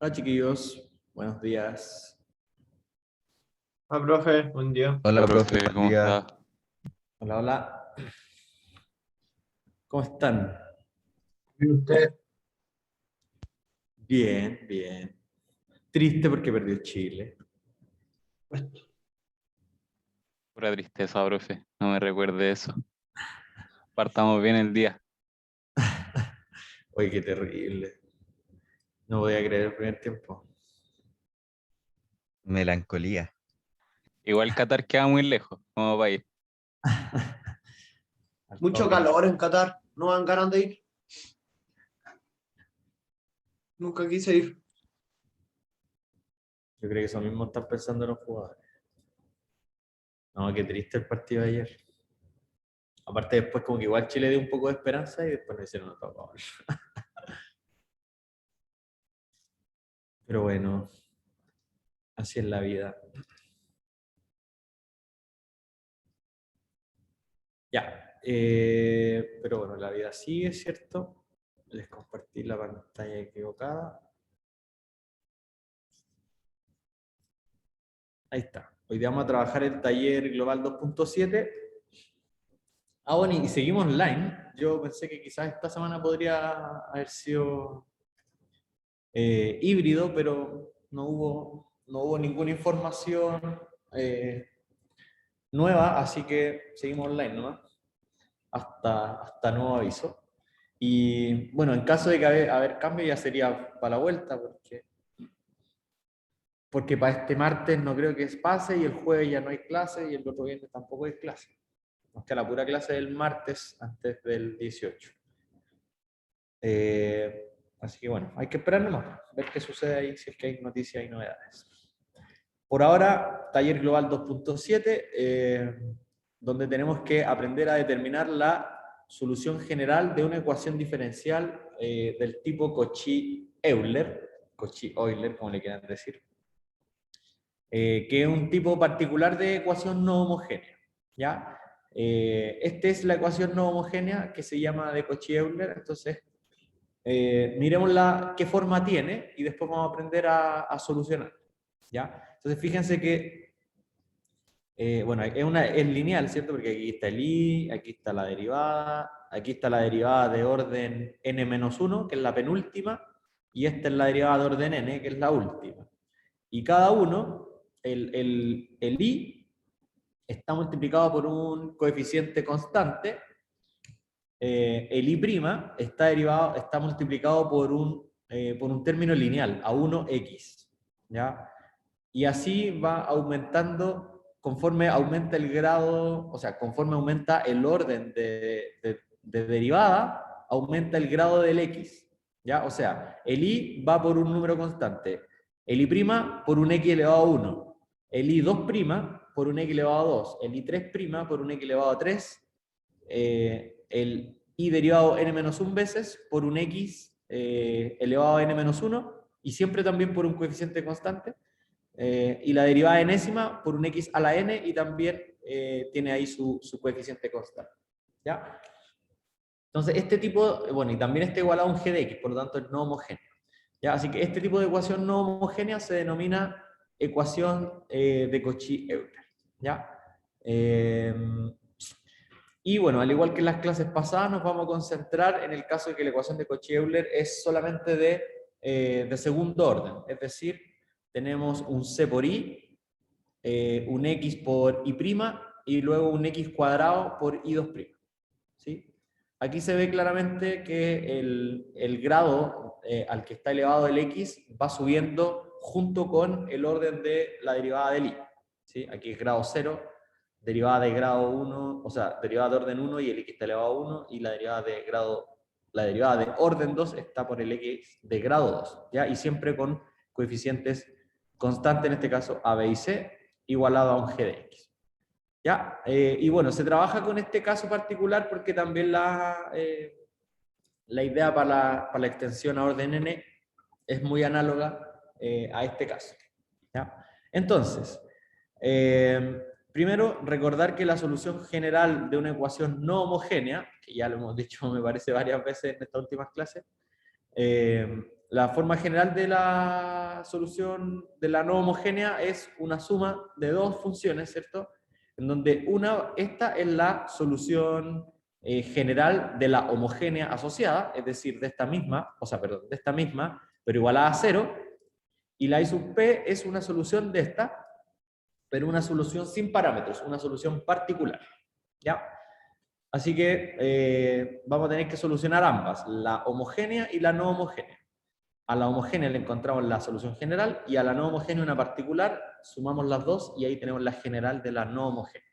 Hola chiquillos, buenos días. Ah, profe, buen día. Hola, Hola, profe, profe, buen ¿cómo día. está? Hola, hola. ¿Cómo están? ¿Y usted? Bien, bien. Triste porque perdió Chile. Pura tristeza, profe. No me recuerde eso. Partamos bien el día. Oye, qué terrible. No voy a creer el primer tiempo. Melancolía. Igual Qatar queda muy lejos como país. Al Mucho toque. calor en Qatar. ¿No dan ganas de ir? Nunca quise ir. Yo creo que eso mismo están pensando los jugadores. No, qué triste el partido de ayer. Aparte después como que igual Chile dio un poco de esperanza y después nos hicieron otro gol. Pero bueno, así es la vida. Ya. Pero bueno, la vida sigue, ¿cierto? Les compartí la pantalla equivocada. Ahí está. Hoy día vamos a trabajar el taller Global 2.7. Ah, bueno, y seguimos online. Yo pensé que quizás esta semana podría haber sido híbrido, pero no hubo ninguna información nueva, así que seguimos online, ¿no? Hasta nuevo aviso. Y bueno, en caso de que haber cambio ya sería para la vuelta, porque para este martes no creo que pase y el jueves ya no hay clase y el otro viernes tampoco hay clase. Nos queda la pura clase del martes antes del 18. Así que bueno, hay que esperar nomás, ver qué sucede ahí, si es que hay noticias y novedades. Por ahora, taller global 2.7, donde tenemos que aprender a determinar la solución general de una ecuación diferencial del tipo Cauchy-Euler, Cauchy-Euler, como le quieran decir, que es un tipo particular de ecuación no homogénea, ¿ya? Esta es la ecuación no homogénea que se llama de Cauchy-Euler, entonces miremosla qué forma tiene y después vamos a aprender a solucionar, ¿ya? Entonces fíjense que, bueno, es lineal, ¿cierto? Porque aquí está el i, aquí está la derivada de orden n-1, que es la penúltima, y esta es la derivada de orden n, que es la última. Y cada uno, el i está multiplicado por un coeficiente constante, el i' está multiplicado por un término lineal, a 1x, ¿ya? Y así va aumentando conforme aumenta el grado, o sea, conforme aumenta el orden de derivada, aumenta el grado del x, ¿ya? O sea, el i va por un número constante, el i' por un x elevado a 1, el i2' por un x elevado a 2, el i3' por un x elevado a 3, el i derivado n-1 veces por un x elevado a n-1, y siempre también por un coeficiente constante, y la derivada enésima por un x a la n, y también tiene ahí su coeficiente constante, ¿ya? Entonces, este tipo, bueno, y también está igual a un g de x, por lo tanto es no homogéneo, ¿ya? Así que este tipo de ecuación no homogénea se denomina ecuación de Cauchy-Euler, ¿ya? Y bueno, al igual que en las clases pasadas, nos vamos a concentrar en el caso de que la ecuación de Cauchy-Euler es solamente de segundo orden, es decir, tenemos un c por i, un x por i', y luego un x cuadrado por i2'. ¿Sí? Aquí se ve claramente que el grado al que está elevado el x va subiendo junto con el orden de la derivada del i. ¿Sí? Aquí es grado 0, derivada de grado 1, o sea, derivada de orden 1 y el x está elevado a 1, y la derivada de orden 2 está por el x de grado 2, ¿ya? Y siempre con coeficientes constantes, en este caso a, b y c, igualado a un g de x. ¿Ya? Y bueno, se trabaja con este caso particular porque también la idea para la extensión a orden n es muy análoga a este caso. ¿Ya? Entonces, primero, recordar que la solución general de una ecuación no homogénea, que ya lo hemos dicho me parece varias veces en estas últimas clases, la forma general de la solución de la no homogénea es una suma de dos funciones, ¿cierto? En donde esta es la solución general de la homogénea asociada, es decir, de esta misma, pero igualada a 0, y la I sub P es una solución de esta, pero una solución sin parámetros, una solución particular, ¿ya? Así que vamos a tener que solucionar ambas, la homogénea y la no homogénea. A la homogénea le encontramos la solución general y a la no homogénea una particular, sumamos las dos y ahí tenemos la general de la no homogénea.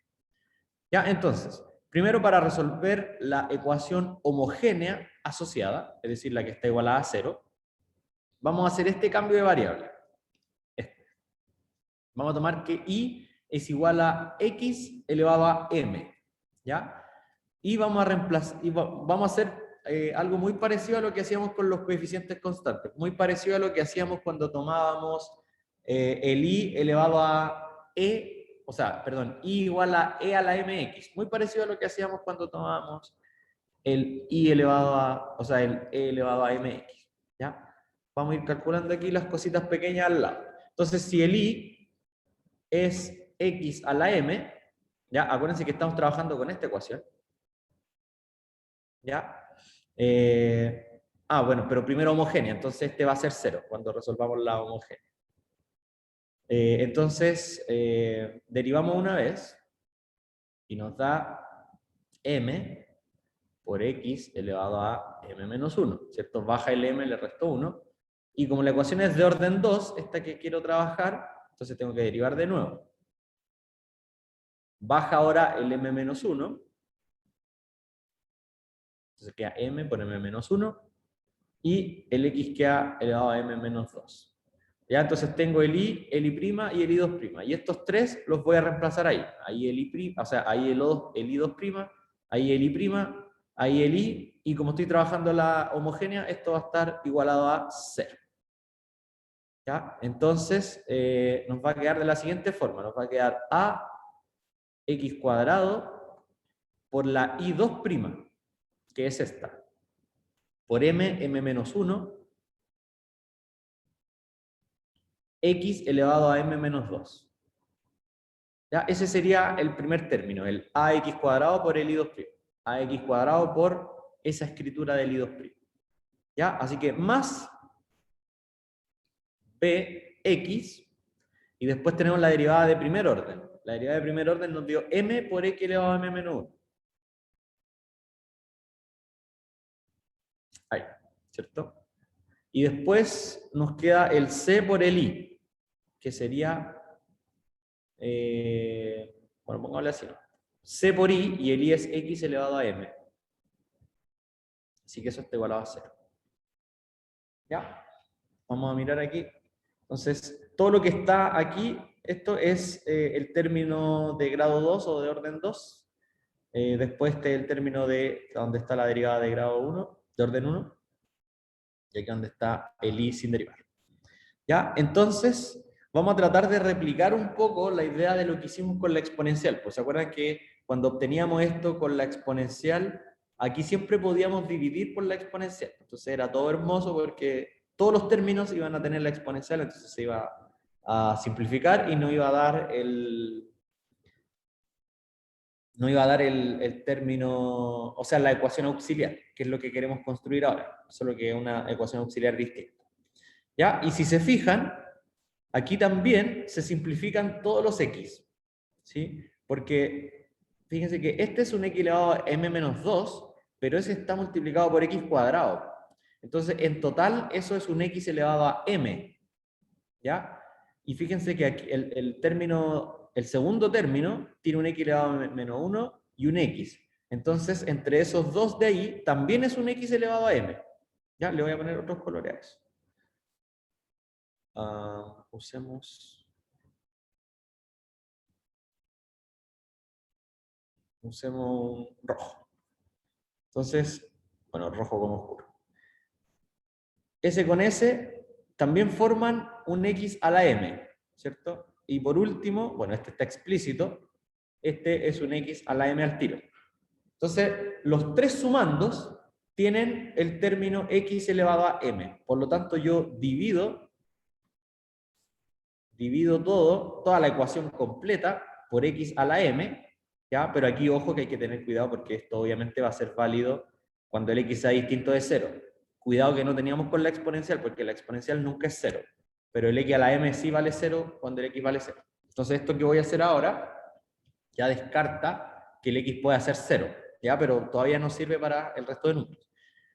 Ya, entonces, primero para resolver la ecuación homogénea asociada, es decir, la que está igualada a 0, vamos a hacer este cambio de variable. Vamos a tomar que I es igual a X elevado a M, ¿ya? Y vamos a reemplazar, vamos a hacer algo muy parecido a lo que hacíamos con los coeficientes constantes, muy parecido a lo que hacíamos cuando tomábamos el I elevado a E, o sea, perdón, I igual a E a la MX, muy parecido a lo que hacíamos cuando tomábamos el I elevado a, o sea, el E elevado a MX, ¿ya? Vamos a ir calculando aquí las cositas pequeñas al lado. Entonces, si el I es X a la M, ¿ya? Acuérdense que estamos trabajando con esta ecuación, ¿ya? Bueno, pero primero homogénea, entonces este va a ser 0 cuando resolvamos la homogénea. Entonces, derivamos una vez y nos da m por x elevado a m menos 1, ¿cierto? Baja el m, le resto 1, y como la ecuación es de orden 2, esta que quiero trabajar, entonces tengo que derivar de nuevo. Baja ahora el m menos 1, entonces queda m por m menos 1, y el x queda elevado a m menos 2. Ya, entonces tengo el i, el i' y el i2'. Y estos tres los voy a reemplazar ahí. Ahí el i', o sea, ahí el i2', ahí el i', ahí el i, y como estoy trabajando la homogénea, esto va a estar igualado a 0. ¿Ya? Entonces, nos va a quedar de la siguiente forma. Nos va a quedar a x cuadrado por la i2', que es esta, por m menos 1, x elevado a m menos 2. ¿Ya? Ese sería el primer término, el ax cuadrado por el i2'. Ax cuadrado por esa escritura del i2'. ¿Ya? Así que más bx, y después tenemos la derivada de primer orden. La derivada de primer orden nos dio m por x elevado a m menos 1. Ahí, ¿cierto? Y después nos queda el c por el i, que sería, bueno, pongámosle así, ¿no? C por i, y el i es x elevado a m. Así que eso está igualado a 0. ¿Ya? Vamos a mirar aquí. Entonces, todo lo que está aquí, esto es el término de grado 2 o de orden 2. Después este es el término de donde está la derivada de grado 1, de orden 1. Y aquí donde está el i sin derivar. ¿Ya? Entonces, vamos a tratar de replicar un poco la idea de lo que hicimos con la exponencial. Pues se acuerdan que cuando obteníamos esto con la exponencial, aquí siempre podíamos dividir por la exponencial. Entonces era todo hermoso porque todos los términos iban a tener la exponencial, entonces se iba a simplificar y no iba a dar el término, o sea, la ecuación auxiliar, que es lo que queremos construir ahora, solo que es una ecuación auxiliar distinta. ¿Ya? Y si se fijan, aquí también se simplifican todos los x, ¿sí? Porque fíjense que este es un x elevado a m menos 2, pero ese está multiplicado por x cuadrado. Entonces, en total, eso es un x elevado a m, ¿ya? Y fíjense que aquí el segundo término tiene un x elevado a menos 1 y un x. Entonces, entre esos dos de ahí, también es un x elevado a m. ¿Ya? Le voy a poner otros colores a eso. Usemos un rojo. Entonces, bueno, rojo como oscuro. S con S también forman un X a la M, ¿cierto? Y por último, bueno, este está explícito, este es un X a la M al tiro. Entonces, los tres sumandos tienen el término x elevado a m. Por lo tanto, yo divido toda la ecuación completa por x a la m, ¿ya? Pero aquí, ojo, que hay que tener cuidado porque esto obviamente va a ser válido cuando el x sea distinto de 0. Cuidado que no teníamos con la exponencial, porque la exponencial nunca es 0, pero el x a la m sí vale 0 cuando el x vale 0. Entonces esto que voy a hacer ahora ya descarta que el x pueda ser 0, ¿ya? Pero todavía no sirve para el resto de números.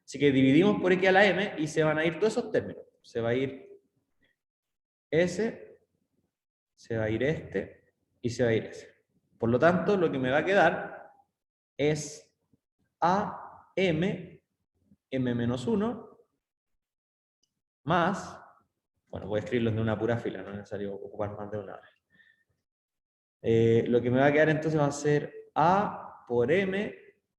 Así que dividimos por x a la m y se van a ir todos esos términos. Se va a ir ese, se va a ir este y se va a ir ese. Por lo tanto, lo que me va a quedar es a m, m menos 1, más, bueno, voy a escribirlos de una pura fila, no es necesario ocupar más de una vez. Lo que me va a quedar entonces va a ser a por m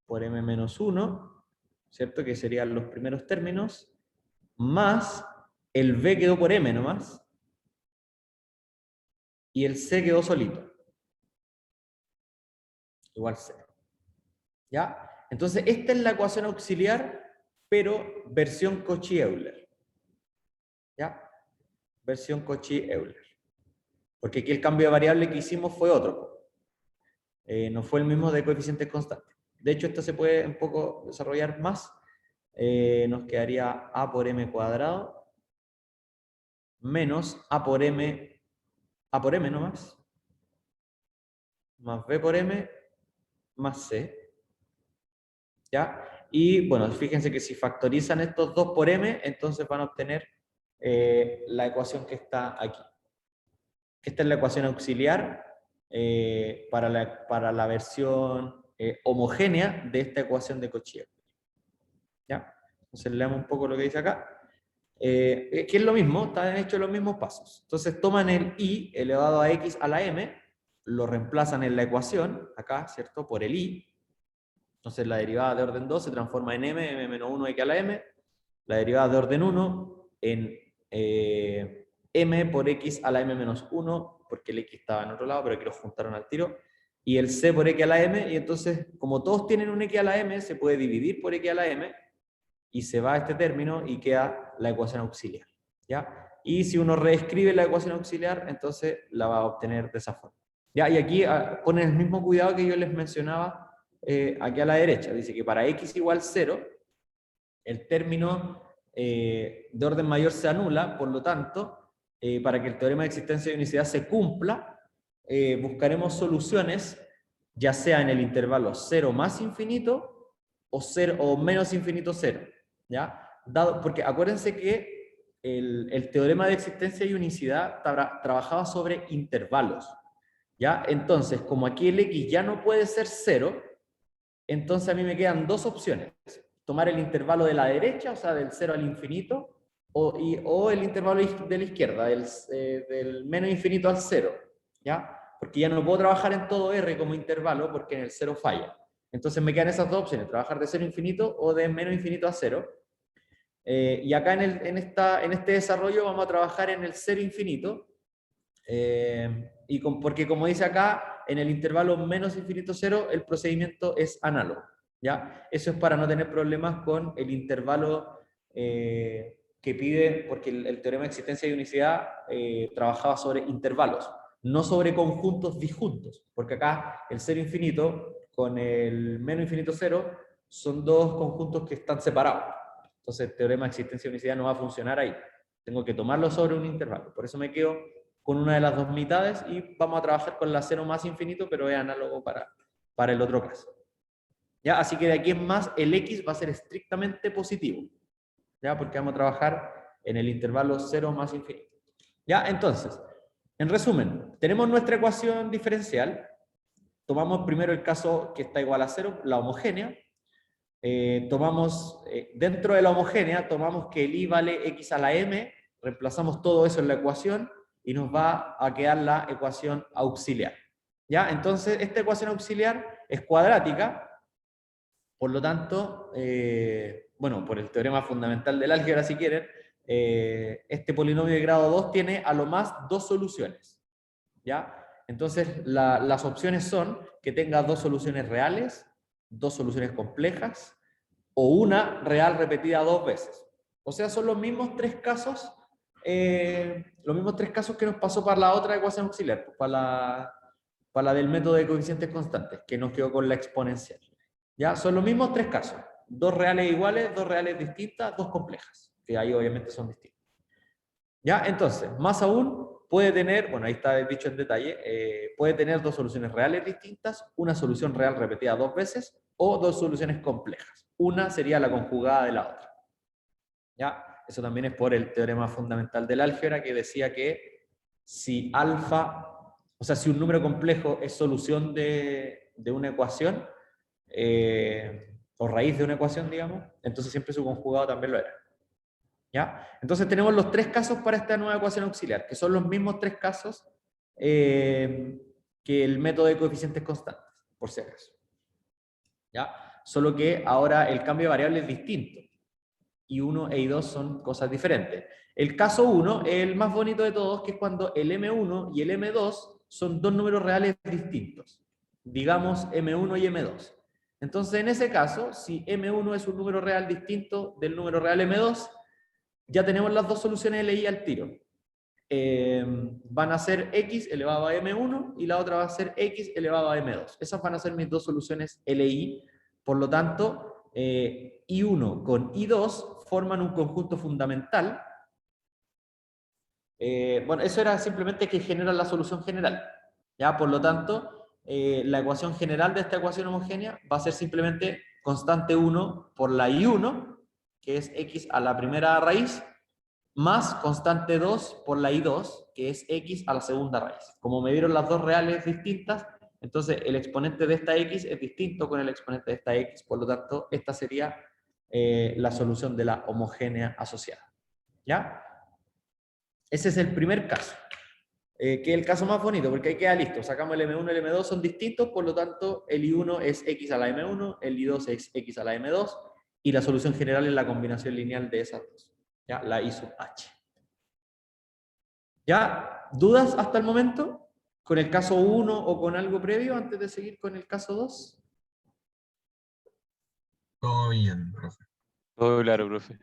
menos 1, ¿cierto? Que serían los primeros términos, más el b quedó por m nomás, y el c quedó solito. Igual 0. ¿Ya? Entonces, esta es la ecuación auxiliar, pero versión Cauchy-Euler. ¿Ya? Versión Cauchy-Euler. Porque aquí el cambio de variable que hicimos fue otro. No fue el mismo de coeficientes constantes. De hecho, esto se puede un poco desarrollar más. Nos quedaría a por m cuadrado menos a por m nomás, más b por m más c. ¿Ya? Y bueno, fíjense que si factorizan estos dos por m, entonces van a obtener la ecuación que está aquí. Esta es la ecuación auxiliar para la versión homogénea de esta ecuación de Cauchy. ¿Ya? Entonces leamos un poco lo que dice acá. Que es lo mismo, están hechos los mismos pasos. Entonces toman el i elevado a x a la m, lo reemplazan en la ecuación, acá, ¿cierto? Por el i. Entonces la derivada de orden 2 se transforma en m menos 1 x a la m. La derivada de orden 1 en m por x a la m menos 1, porque el x estaba en otro lado, pero aquí los juntaron al tiro. Y el c por x a la m, y entonces, como todos tienen un x a la m, se puede dividir por x a la m, y se va a este término y queda la ecuación auxiliar. ¿Ya? Y si uno reescribe la ecuación auxiliar, entonces la va a obtener de esa forma. ¿Ya? Y aquí ponen el mismo cuidado que yo les mencionaba aquí a la derecha. Dice que para x igual 0, el término de orden mayor se anula, por lo tanto, para que el teorema de existencia de unicidad se cumpla, buscaremos soluciones, ya sea en el intervalo 0 más infinito o, 0, o menos infinito 0. ¿Ya? Porque acuérdense que el teorema de existencia y unicidad trabajaba sobre intervalos. ¿Ya? Entonces, como aquí el x ya no puede ser 0, entonces a mí me quedan dos opciones. Tomar el intervalo de la derecha, o sea, del 0 al infinito, o el intervalo de la izquierda, del menos infinito al 0. ¿Ya? Porque ya no puedo trabajar en todo R como intervalo porque en el 0 falla. Entonces me quedan esas dos opciones, trabajar de 0 a infinito o de menos infinito a 0. Y acá en este desarrollo vamos a trabajar en el 0 infinito, porque como dice acá, en el intervalo menos infinito 0 el procedimiento es análogo. ¿Ya? Eso es para no tener problemas con el intervalo que pide, porque el teorema de existencia y unicidad trabajaba sobre intervalos, no sobre conjuntos disjuntos, porque acá el 0 infinito con el menos infinito 0 son dos conjuntos que están separados. Entonces el teorema de existencia y unicidad no va a funcionar ahí. Tengo que tomarlo sobre un intervalo. Por eso me quedo con una de las dos mitades y vamos a trabajar con la 0 más infinito, pero es análogo para el otro caso. ¿Ya? Así que de aquí en más el x va a ser estrictamente positivo. ¿Ya? Porque vamos a trabajar en el intervalo 0 más infinito. ¿Ya? Entonces, en resumen, tenemos nuestra ecuación diferencial. Tomamos primero el caso que está igual a 0, la homogénea. Dentro de la homogénea, tomamos que el i vale x a la m, reemplazamos todo eso en la ecuación y nos va a quedar la ecuación auxiliar. ¿Ya? Entonces, esta ecuación auxiliar es cuadrática, por lo tanto, bueno, por el teorema fundamental del álgebra, si quieren, este polinomio de grado 2 tiene a lo más dos soluciones. ¿Ya? Entonces, las opciones son que tenga dos soluciones reales, dos soluciones complejas o una real repetida 2 veces. O sea, son los mismos tres casos que nos pasó para la otra ecuación auxiliar, pues, para la del método de coeficientes constantes, que nos quedó con la exponencial. ¿Ya? Son los mismos tres casos. Dos reales iguales, dos reales distintas, dos complejas, que ahí obviamente son distintas. ¿Ya? Entonces, más aún, puede tener, bueno, ahí está dicho en detalle, puede tener dos soluciones reales distintas, una solución real repetida 2 veces, o dos soluciones complejas. Una sería la conjugada de la otra. ¿Ya? Eso también es por el teorema fundamental del álgebra, que decía que si alfa, o sea, si un número complejo es solución de una ecuación, o raíz de una ecuación, digamos, entonces siempre su conjugado también lo era. ¿Ya? Entonces tenemos los tres casos para esta nueva ecuación auxiliar, que son los mismos tres casos que el método de coeficientes constantes, por si acaso. ¿Ya? Solo que ahora el cambio de variable es distinto. I1 e I2 son cosas diferentes. El caso 1 es el más bonito de todos, que es cuando el M1 y el M2 son dos números reales distintos. Digamos M1 y M2. Entonces, en ese caso, si M1 es un número real distinto del número real M2, ya tenemos las dos soluciones LI al tiro. Van a ser X elevado a M1 y la otra va a ser X elevado a M2. Esas van a ser mis dos soluciones LI. Por lo tanto, I1 con I2 forman un conjunto fundamental. Bueno, eso era simplemente que generan la solución general. ¿Ya? Por lo tanto, la ecuación general de esta ecuación homogénea va a ser simplemente constante 1 por la I1, que es X a la primera raíz, más constante 2 por la I2, que es X a la segunda raíz. Como me dieron las dos reales distintas, entonces el exponente de esta X es distinto con el exponente de esta X, por lo tanto, esta sería la solución de la homogénea asociada. ¿Ya? Ese es el primer caso, que es el caso más bonito, porque ahí queda listo. Sacamos el M1 y el M2, son distintos, por lo tanto, el I1 es X a la M1, el I2 es X a la M2, y la solución general es la combinación lineal de esas dos. ¿Ya? La I sub H. ¿Ya? ¿Dudas hasta el momento? ¿Con el caso 1 o con algo previo antes de seguir con el caso 2? Todo bien, profe. Todo claro, profe.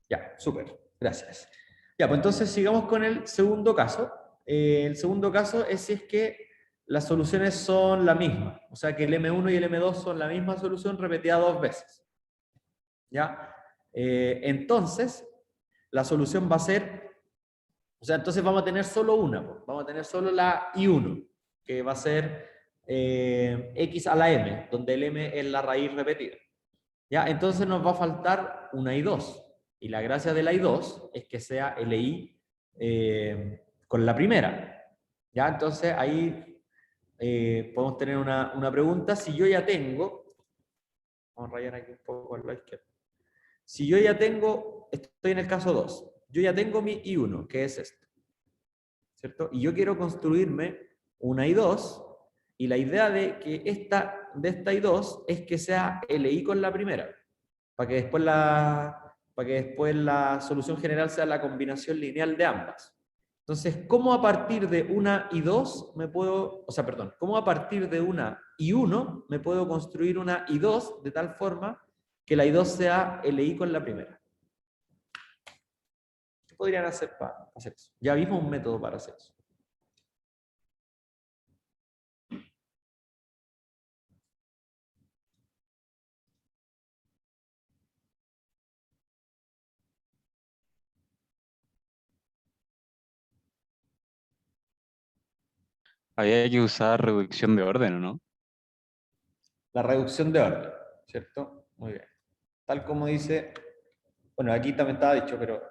Ya, súper. Gracias. Ya, pues entonces sigamos con el segundo caso. El segundo caso es si es que las soluciones son la misma. O sea, que el M1 y el M2 son la misma solución repetida 2 veces. ¿Ya? Entonces, la solución va a ser, o sea, entonces vamos a tener solo una, pues. Vamos a tener solo la I1, que va a ser X a la M, donde el M es la raíz repetida. ¿Ya? Entonces nos va a faltar una I2. Y la gracia de la I2 es que sea LI con la primera. ¿Ya? Entonces ahí podemos tener una pregunta. Si yo ya tengo, vamos a rayar aquí un poco a la izquierda. Si yo ya tengo, estoy en el caso 2, yo ya tengo mi I1, que es esto, ¿cierto? Y yo quiero construirme una I2, y la idea de esta I2 es que sea LI con la primera, para que después la solución general sea la combinación lineal de ambas. Entonces, ¿cómo a partir de una I2 cómo a partir de una I1 me puedo construir una I2 de tal forma que la I2 sea LI con la primera? ¿Qué podrían hacer para hacer eso? Ya vimos un método para hacer eso. Había que usar reducción de orden, ¿o no? La reducción de orden, ¿cierto? Muy bien. Tal como dice, bueno, aquí también estaba dicho, pero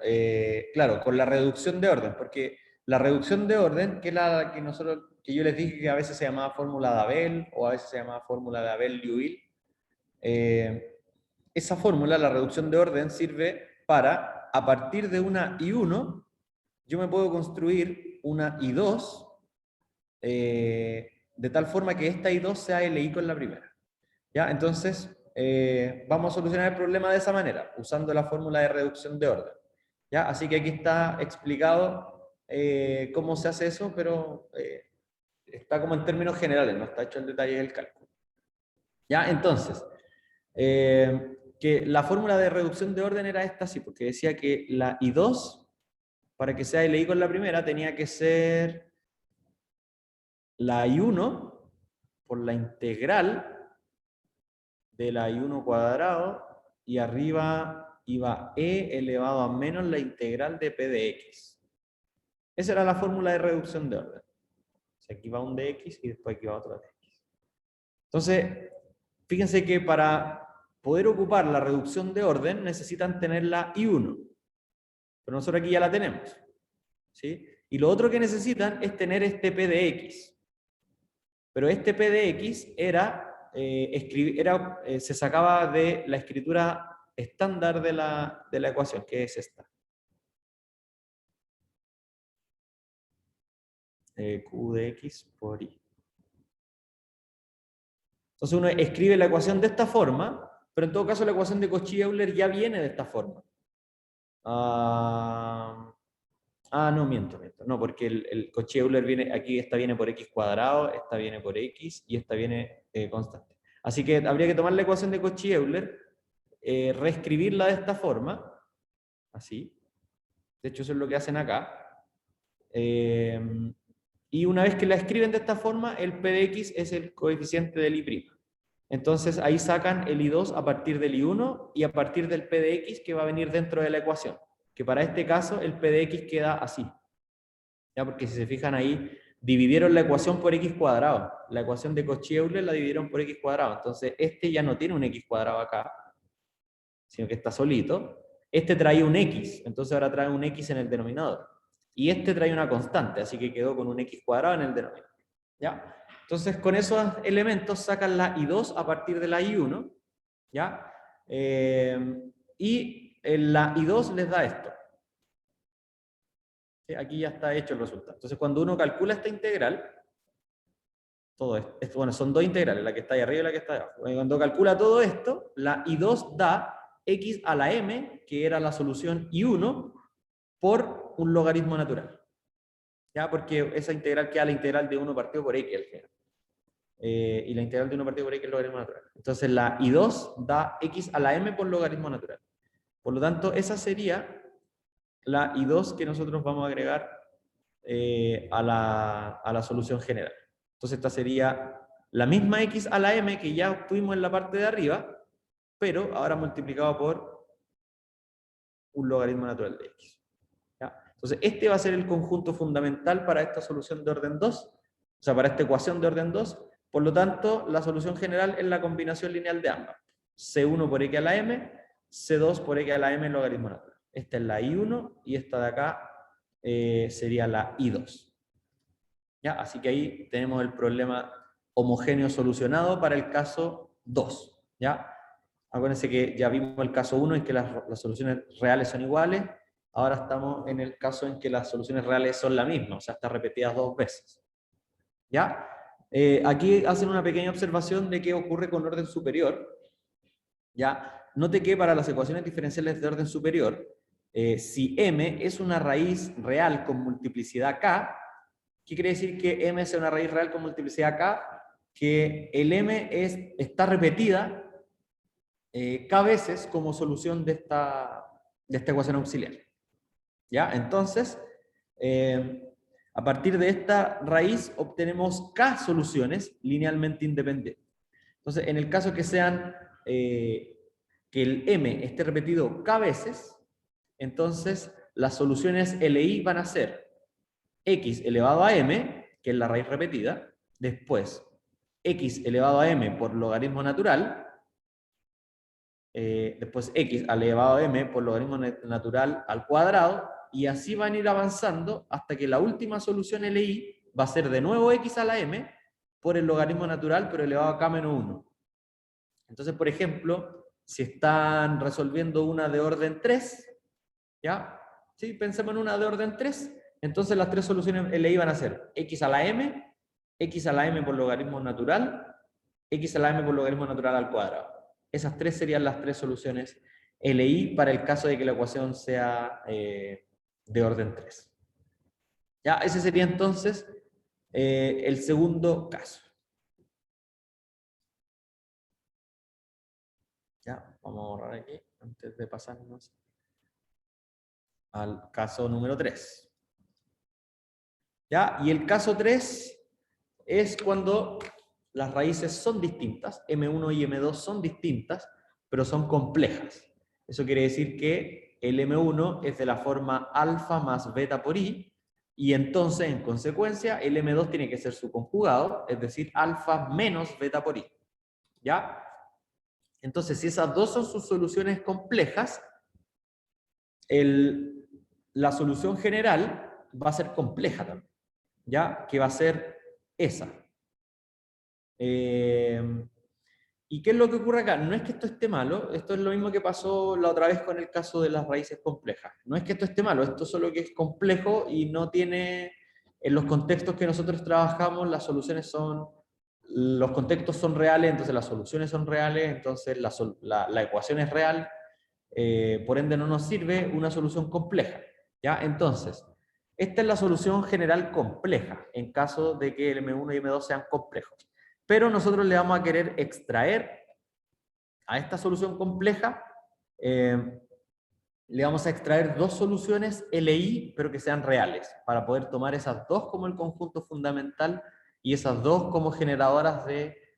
claro, con la reducción de orden, porque la reducción de orden, que es la que yo les dije que a veces se llamaba fórmula de Abel, o a veces se llamaba fórmula de Abel-Liouville, esa fórmula, la reducción de orden, sirve para, a partir de una I1, yo me puedo construir una I2, de tal forma que esta I2 sea LI con la primera. ¿Ya? Entonces, vamos a solucionar el problema de esa manera, usando la fórmula de reducción de orden. ¿Ya? Así que aquí está explicado cómo se hace eso, pero está como en términos generales, no está hecho el detalle del cálculo. ¿Ya? Entonces, que la fórmula de reducción de orden era esta, sí, porque decía que la I2, para que sea LI con la primera, tenía que ser la I1 por la integral de la I1 cuadrado, y arriba iba E elevado a menos la integral de P de X. Esa era la fórmula de reducción de orden. O sea, aquí va un de X y después aquí va otro de X. Entonces, fíjense que para poder ocupar la reducción de orden necesitan tener la I1. Pero nosotros aquí ya la tenemos. ¿Sí? Y lo otro que necesitan es tener este P de X. Pero este P de X se sacaba de la escritura estándar de la ecuación, que es esta. Q de X por Y. Entonces uno escribe la ecuación de esta forma, pero en todo caso la ecuación de Cauchy-Euler ya viene de esta forma. No, miento. No, porque el Cauchy-Euler viene, aquí esta viene por X cuadrado, esta viene por X y esta viene constante. Así que habría que tomar la ecuación de Cauchy-Euler, reescribirla de esta forma, así. De hecho eso es lo que hacen acá. Y una vez que la escriben de esta forma, el P de X es el coeficiente del I'. Entonces ahí sacan el I2 a partir del I1 y a partir del P de X que va a venir dentro de la ecuación. Que para este caso el P de X queda así. ¿Ya? Porque si se fijan ahí, dividieron la ecuación por X cuadrado. La ecuación de Cauchy-Euler la dividieron por X cuadrado. Entonces este ya no tiene un X cuadrado acá, sino que está solito. Este trae un X, entonces ahora trae un X en el denominador. Y este trae una constante, así que quedó con un X cuadrado en el denominador. ¿Ya? Entonces con esos elementos sacan la I2 a partir de la I1. ¿Ya? Y la I2 les da esto. ¿Sí? Aquí ya está hecho el resultado. Entonces cuando uno calcula esta integral, todo esto, bueno, son dos integrales, la que está ahí arriba y la que está ahí abajo. Cuando calcula todo esto, la I2 da X a la M, que era la solución I1, por un logaritmo natural. ¿Ya? Porque esa integral queda la integral de 1 partido por X al final. Y la integral de 1 partido por X es el logaritmo natural. Entonces la I2 da X a la M por logaritmo natural. Por lo tanto, esa sería la I2 que nosotros vamos a agregar a la solución general. Entonces esta sería la misma X a la M que ya obtuvimos en la parte de arriba, pero ahora multiplicado por un logaritmo natural de X. ¿Ya? Entonces este va a ser el conjunto fundamental para esta solución de orden 2, o sea, para esta ecuación de orden 2. Por lo tanto, la solución general es la combinación lineal de ambas. C1 por X a la M, C2 por X a la M logaritmo natural. Esta es la I1 y esta de acá sería la I2. ¿Ya? Así que ahí tenemos el problema homogéneo solucionado para el caso 2. ¿Ya? Acuérdense que ya vimos el caso 1 en que las soluciones reales son iguales. Ahora estamos en el caso en que las soluciones reales son la misma, o sea, están repetidas dos veces. ¿Ya? Aquí hacen una pequeña observación de qué ocurre con orden superior. ¿Ya? Note que para las ecuaciones diferenciales de orden superior, si m es una raíz real con multiplicidad k, ¿qué quiere decir que m sea una raíz real con multiplicidad k? Que el m está repetida k veces como solución de esta ecuación auxiliar. ¿Ya? Entonces, a partir de esta raíz obtenemos k soluciones linealmente independientes. Entonces, en el caso que sean que el m esté repetido k veces, entonces las soluciones LI van a ser x elevado a m, que es la raíz repetida, después x elevado a m por logaritmo natural, después x elevado a m por logaritmo natural al cuadrado, y así van a ir avanzando hasta que la última solución LI va a ser de nuevo x a la m por el logaritmo natural, pero elevado a k menos 1. Entonces, por ejemplo, si están resolviendo una de orden 3, ¿ya? ¿Sí? Pensemos en una de orden 3, entonces las tres soluciones LI van a ser x a la m por logaritmo natural, x a la m por logaritmo natural al cuadrado. Esas tres serían las tres soluciones LI para el caso de que la ecuación sea de orden 3. ¿Ya? Ese sería entonces el segundo caso. vamos a borrar aquí antes de pasarnos al caso número 3. ¿Ya? Y el caso 3 es cuando las raíces son distintas, M1 y M2 son distintas, pero son complejas. Eso quiere decir que el M1 es de la forma alfa más beta por i, y entonces, en consecuencia, el M2 tiene que ser su conjugado, es decir, alfa menos beta por i. ¿Ya? Entonces, si esas dos son sus soluciones complejas, la solución general va a ser compleja también, ¿ya? Que va a ser esa. ¿Y qué es lo que ocurre acá? No es que esto esté malo, esto es lo mismo que pasó la otra vez con el caso de las raíces complejas. No es que esto esté malo, esto solo que es complejo y no tiene, en los contextos que nosotros trabajamos, las soluciones son, los contextos son reales, entonces las soluciones son reales, entonces la ecuación es real, por ende no nos sirve una solución compleja, ¿ya? Entonces, esta es la solución general compleja, en caso de que el M1 y M2 sean complejos. Pero nosotros le vamos a querer extraer a esta solución compleja, le vamos a extraer dos soluciones LI, pero que sean reales, para poder tomar esas dos como el conjunto fundamental y esas dos como generadoras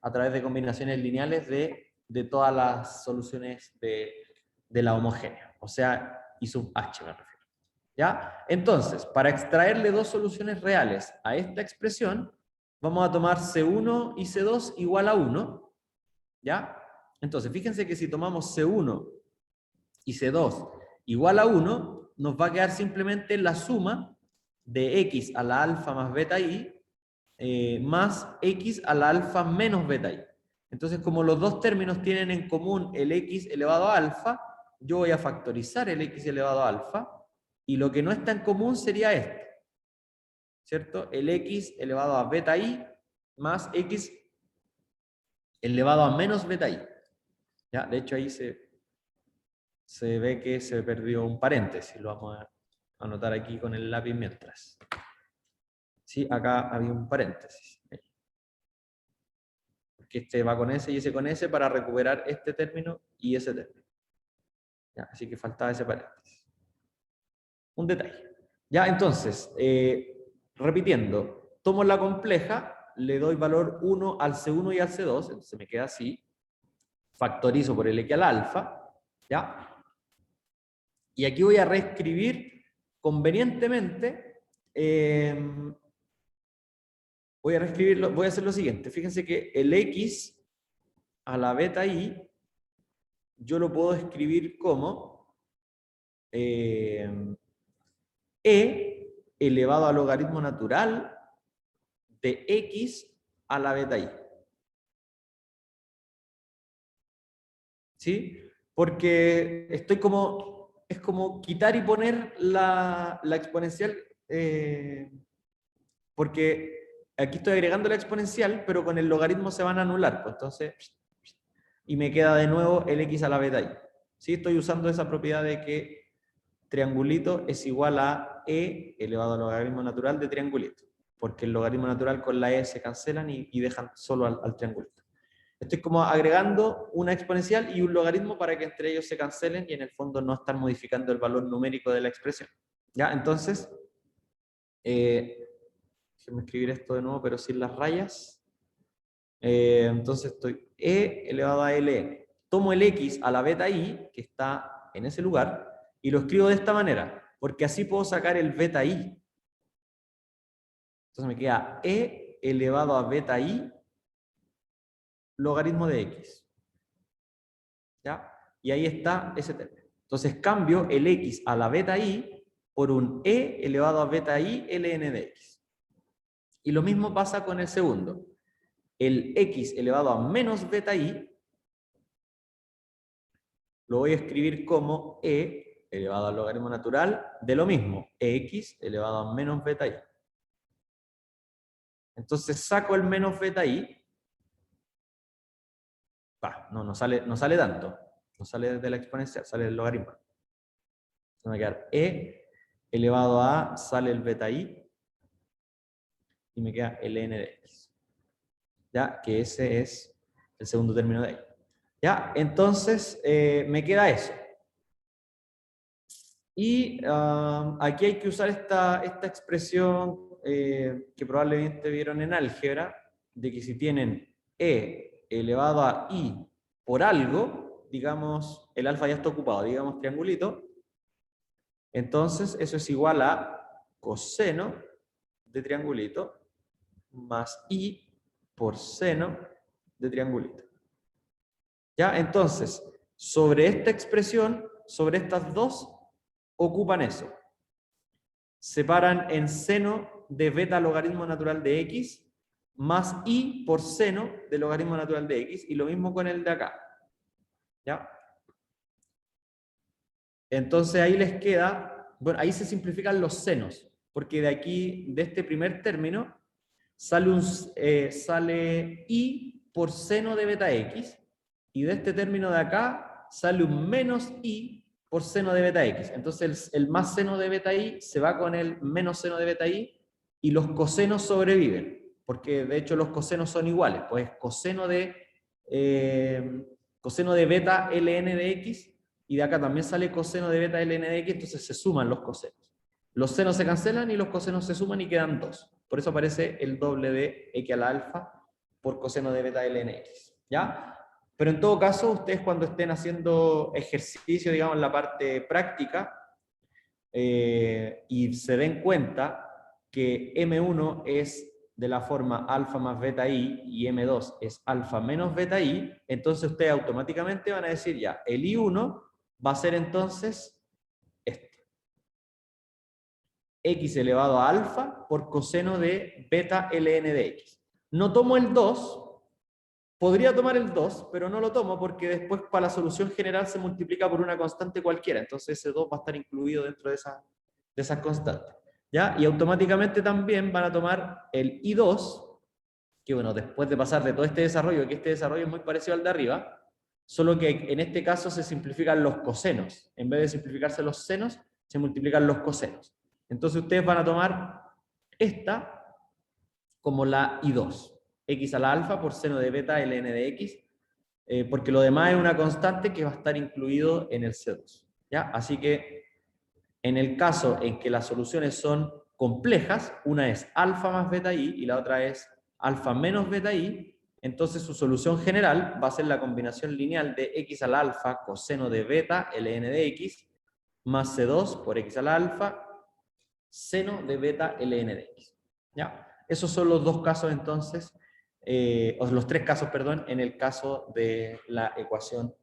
a través de combinaciones lineales de todas las soluciones de la homogénea, o sea, I sub H me refiero. ¿Ya? Entonces, para extraerle dos soluciones reales a esta expresión, vamos a tomar C1 y C2 igual a 1, ¿ya? Entonces, fíjense que si tomamos C1 y C2 igual a 1, nos va a quedar simplemente la suma de x a la alfa más beta i más x a la alfa menos beta i. Entonces, como los dos términos tienen en común el x elevado a alfa, yo voy a factorizar el x elevado a alfa, y lo que no está en común sería este, ¿cierto? El x elevado a beta i más x elevado a menos beta i. ¿Ya? De hecho, ahí se ve que se perdió un paréntesis, lo vamos a anotar aquí con el lápiz mientras. Sí, acá había un paréntesis. Porque este va con S y ese con S para recuperar este término y ese término. ¿Ya? Así que faltaba ese paréntesis. Un detalle. Ya, entonces, repitiendo, tomo la compleja, le doy valor 1 al C1 y al C2, entonces me queda así, factorizo por el X al alfa, ¿ya? Y aquí voy a reescribir convenientemente, voy a hacer lo siguiente, fíjense que el X a la beta i, yo lo puedo escribir como E elevado al logaritmo natural de X a la beta i. ¿Sí? Porque estoy como, es como quitar y poner la exponencial, porque aquí estoy agregando la exponencial, pero con el logaritmo se van a anular, pues entonces, y me queda de nuevo el x a la beta i. ¿Sí? Estoy usando esa propiedad de que triangulito es igual a e elevado al logaritmo natural de triangulito, porque el logaritmo natural con la e se cancelan y dejan solo al triangulito. Estoy como agregando una exponencial y un logaritmo para que entre ellos se cancelen y en el fondo no están modificando el valor numérico de la expresión. ¿Ya? Entonces, déjenme escribir esto de nuevo, pero sin las rayas. Entonces estoy e elevado a ln. Tomo el x a la beta i, que está en ese lugar, y lo escribo de esta manera, porque así puedo sacar el beta i. Entonces me queda e elevado a beta i logaritmo de x. ¿Ya? Y ahí está ese término. Entonces cambio el x a la beta i por un e elevado a beta i ln de x. Y lo mismo pasa con el segundo. El x elevado a menos beta i lo voy a escribir como e elevado al logaritmo natural de lo mismo, x elevado a menos beta i. Entonces saco el menos beta i. No sale tanto. No sale de la exponencial, sale del logaritmo. Entonces me va a quedar e elevado a, sale el beta i, y me queda ln de x. ¿Ya? Que ese es el segundo término de ahí. ¿Ya? Entonces, me queda eso. Y aquí hay que usar esta expresión que probablemente vieron en álgebra, de que si tienen e elevado a i por algo, digamos, el alfa ya está ocupado, digamos triangulito, entonces eso es igual a coseno de triangulito más i por seno de triangulito. ¿Ya? Entonces, sobre esta expresión, sobre estas dos, ocupan eso. Separan en seno de beta logaritmo natural de x más i por seno de logaritmo natural de x, y lo mismo con el de acá. ¿Ya? Entonces ahí les queda, bueno, ahí se simplifican los senos, porque de aquí, de este primer término, sale i por seno de beta x, y de este término de acá sale un menos i por seno de beta x. Entonces el más seno de beta i se va con el menos seno de beta i, y los cosenos sobreviven, porque de hecho los cosenos son iguales, pues coseno de beta ln de x, y de acá también sale coseno de beta ln de x, entonces se suman los cosenos. Los senos se cancelan y los cosenos se suman y quedan 2. Por eso aparece el doble de x a la alfa por coseno de beta ln x. ¿Ya? Pero en todo caso, ustedes cuando estén haciendo ejercicio, digamos, en la parte práctica, y se den cuenta que M1 es de la forma alfa más beta i y M2 es alfa menos beta i, entonces ustedes automáticamente van a decir ya, el I1 va a ser entonces esto. X elevado a alfa por coseno de beta ln de x. No tomo el 2, podría tomar el 2, pero no lo tomo porque después para la solución general se multiplica por una constante cualquiera, entonces ese 2 va a estar incluido dentro de esas constantes. ¿Ya? Y automáticamente también van a tomar el I2, que bueno, después de pasar de todo este desarrollo, que este desarrollo es muy parecido al de arriba, solo que en este caso se simplifican los cosenos. En vez de simplificarse los senos, se multiplican los cosenos. Entonces ustedes van a tomar esta como la I2, x a la alfa por seno de beta ln de x, porque lo demás es una constante que va a estar incluido en el C2. ¿Ya? Así que en el caso en que las soluciones son complejas, una es alfa más beta i y la otra es alfa menos beta i, entonces su solución general va a ser la combinación lineal de x a la alfa coseno de beta ln de x más C2 por x a la alfa seno de beta ln de x. ¿Ya? Esos son los dos casos entonces, o los tres casos, perdón, en el caso de la ecuación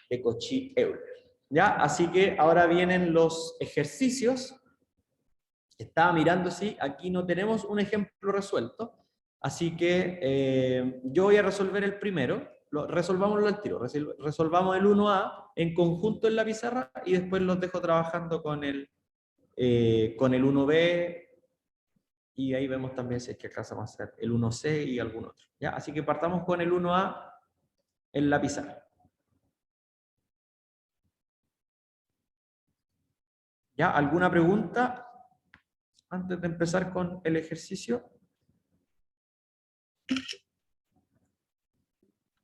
de Cauchy-Euler. ¿Ya? Así que ahora vienen los ejercicios. Estaba mirando si aquí no tenemos un ejemplo resuelto, así que yo voy a resolver el primero. Resolvámoslo al tiro. Resolvamos el 1A en conjunto en la pizarra y después los dejo trabajando con el 1B, y ahí vemos también si es que alcanzamos a hacer el 1C y algún otro. ¿Ya? Así que partamos con el 1A en la pizarra. ¿Ya? ¿Alguna pregunta antes de empezar con el ejercicio?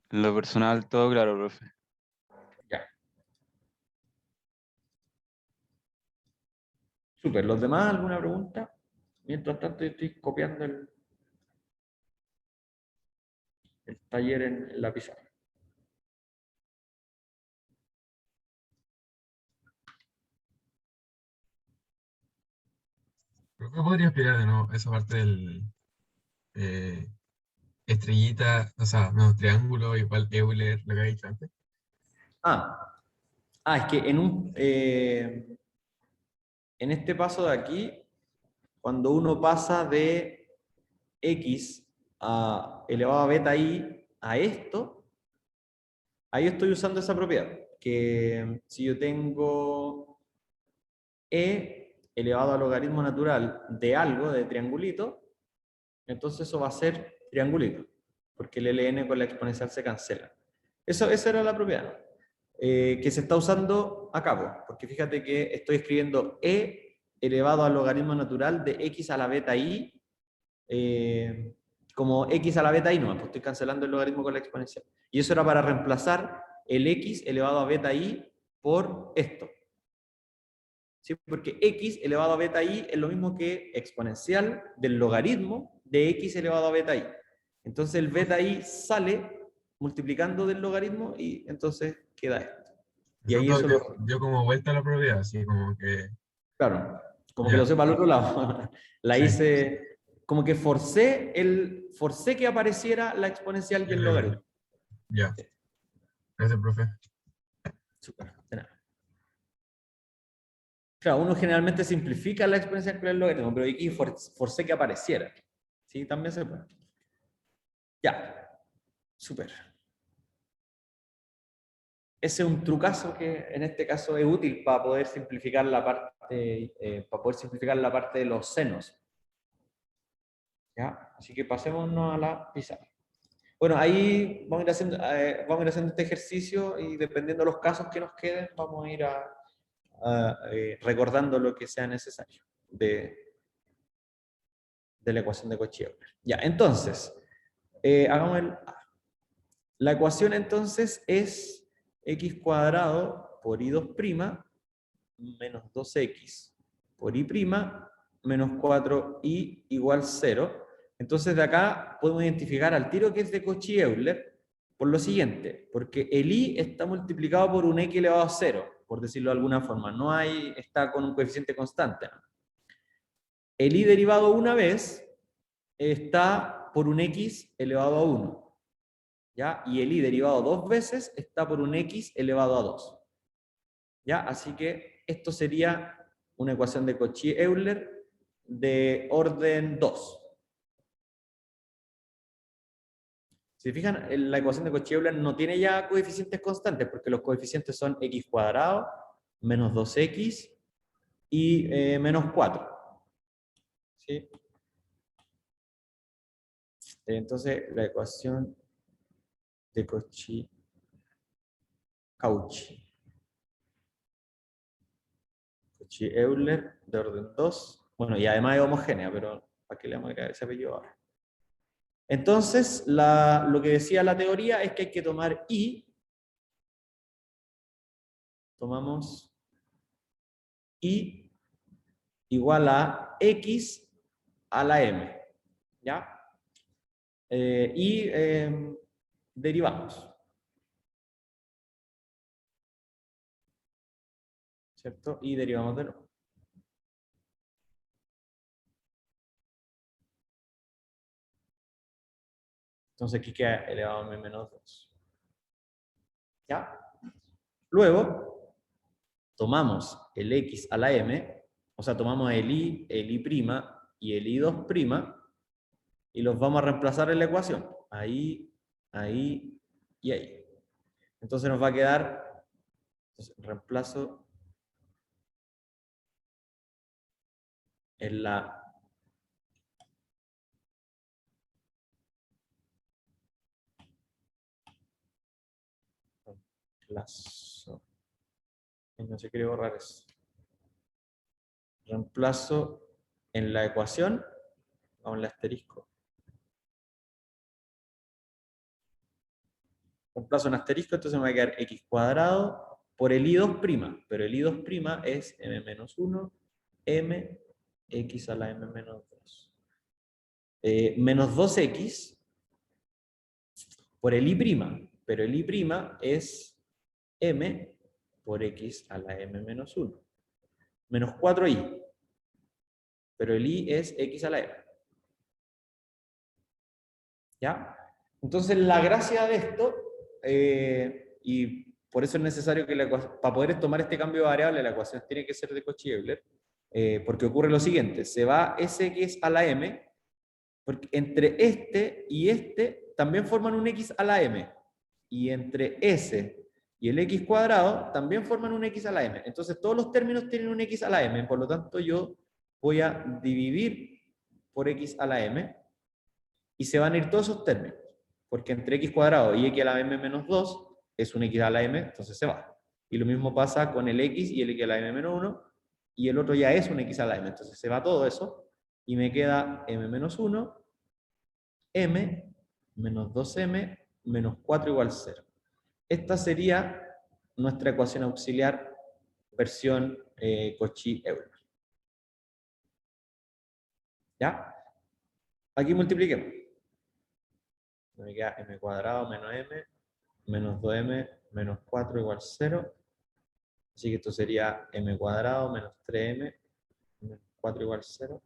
En lo personal, todo claro, profe. Ya. Súper. ¿Los demás alguna pregunta? Mientras tanto yo estoy copiando el taller en la pizarra. ¿Por qué podría explicar de nuevo esa parte del eh, estrellita, o sea, no, triángulo igual Euler, lo que había dicho antes? Es que en este paso de aquí, cuando uno pasa de x elevado a beta i a esto, ahí estoy usando esa propiedad, que si yo tengo e elevado al logaritmo natural de algo, de triangulito, entonces eso va a ser triangulito, porque el ln con la exponencial se cancela. Esa era la propiedad, que se está usando acá, porque fíjate que estoy escribiendo e elevado al logaritmo natural de x a la beta i, como x a la beta i, no, pues estoy cancelando el logaritmo con la exponencial. Y eso era para reemplazar el x elevado a beta i por esto. ¿Sí? Porque x elevado a beta i es lo mismo que exponencial del logaritmo de x elevado a beta i. Entonces el beta i sale multiplicando del logaritmo y entonces queda esto. Y ahí eso dio como vuelta a la propiedad, así como que... Claro, como que Ya. lo sepa al otro lado. La Sí. hice, como que forcé que apareciera la exponencial y el logaritmo. Ya. Gracias, profe. Súper, de nada. Claro, uno generalmente simplifica la exponencial con el logaritmo, pero aquí forcé que apareciera. Sí, también se puede. Ya, súper. Ese es un trucazo que en este caso es útil para poder simplificar la parte, de los senos. ¿Ya? Así que pasémonos a la pizarra. Bueno, ahí vamos a ir haciendo este ejercicio y dependiendo de los casos que nos queden, vamos a ir recordando lo que sea necesario de la ecuación de Cauchy-Euler. Ya, entonces, hagamos la ecuación entonces es x cuadrado por y2' menos 2x por y' menos 4y igual 0. Entonces de acá podemos identificar al tiro que es de Cauchy-Euler por lo siguiente, porque el y está multiplicado por un x elevado a 0, por decirlo de alguna forma, está con un coeficiente constante. El y derivado una vez está por un x elevado a 1, ¿ya? Y el y derivado dos veces está por un x elevado a 2. ¿Ya? Así que esto sería una ecuación de Cauchy-Euler de orden 2. Si se fijan, la ecuación de Cauchy-Euler no tiene ya coeficientes constantes, porque los coeficientes son x cuadrado, menos 2x y menos 4. ¿Sí? Entonces, la ecuación de Cauchy-Euler de orden 2. Bueno, y además es homogénea, pero ¿para qué le vamos a caer ese apellido ahora? Entonces, lo que decía la teoría es que hay que tomar y. Tomamos y igual a x a la m. ¿Ya? Y derivamos. ¿Cierto? Y derivamos de nuevo. Entonces aquí queda elevado a m menos 2. ¿Ya? Luego, tomamos el x a la m, o sea, tomamos el y' y el y2', y los vamos a reemplazar en la ecuación. Ahí, ahí y ahí. Entonces nos va a quedar, reemplazo en la reemplazo. No se quiere borrar eso. Reemplazo en la ecuación, o en el asterisco. Reemplazo en asterisco, entonces me va a quedar x cuadrado por el y2', pero el y2' es m menos 1, m, x a la m menos 2. Menos 2x por el y', pero el y' es m por x a la m menos 1. Menos 4y, pero el y es x a la m. ¿Ya? Entonces la gracia de esto, y por eso es necesario que para poder tomar este cambio de variable, la ecuación tiene que ser de Cauchy-Euler, porque ocurre lo siguiente, se va s que es a la m, porque entre este y este también forman un x a la m, y entre s y el x cuadrado también forman un x a la m. Entonces todos los términos tienen un x a la m, por lo tanto yo voy a dividir por x a la m, y se van a ir todos esos términos, porque entre x cuadrado y x a la m menos 2 es un x a la m, entonces se va. Y lo mismo pasa con el x y el x a la m menos 1, y el otro ya es un x a la m, entonces se va todo eso, y me queda m menos 1, m menos 2m menos 4 igual 0. Esta sería nuestra ecuación auxiliar versión Cauchy-Euler. ¿Ya? Aquí multipliquemos. Me queda m cuadrado menos m menos 2m menos 4 igual 0. Así que esto sería m cuadrado menos 3m menos 4 igual 0.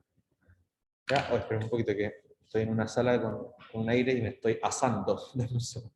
Ya, espera un poquito que estoy en una sala con un aire y me estoy asando. Dame un segundo.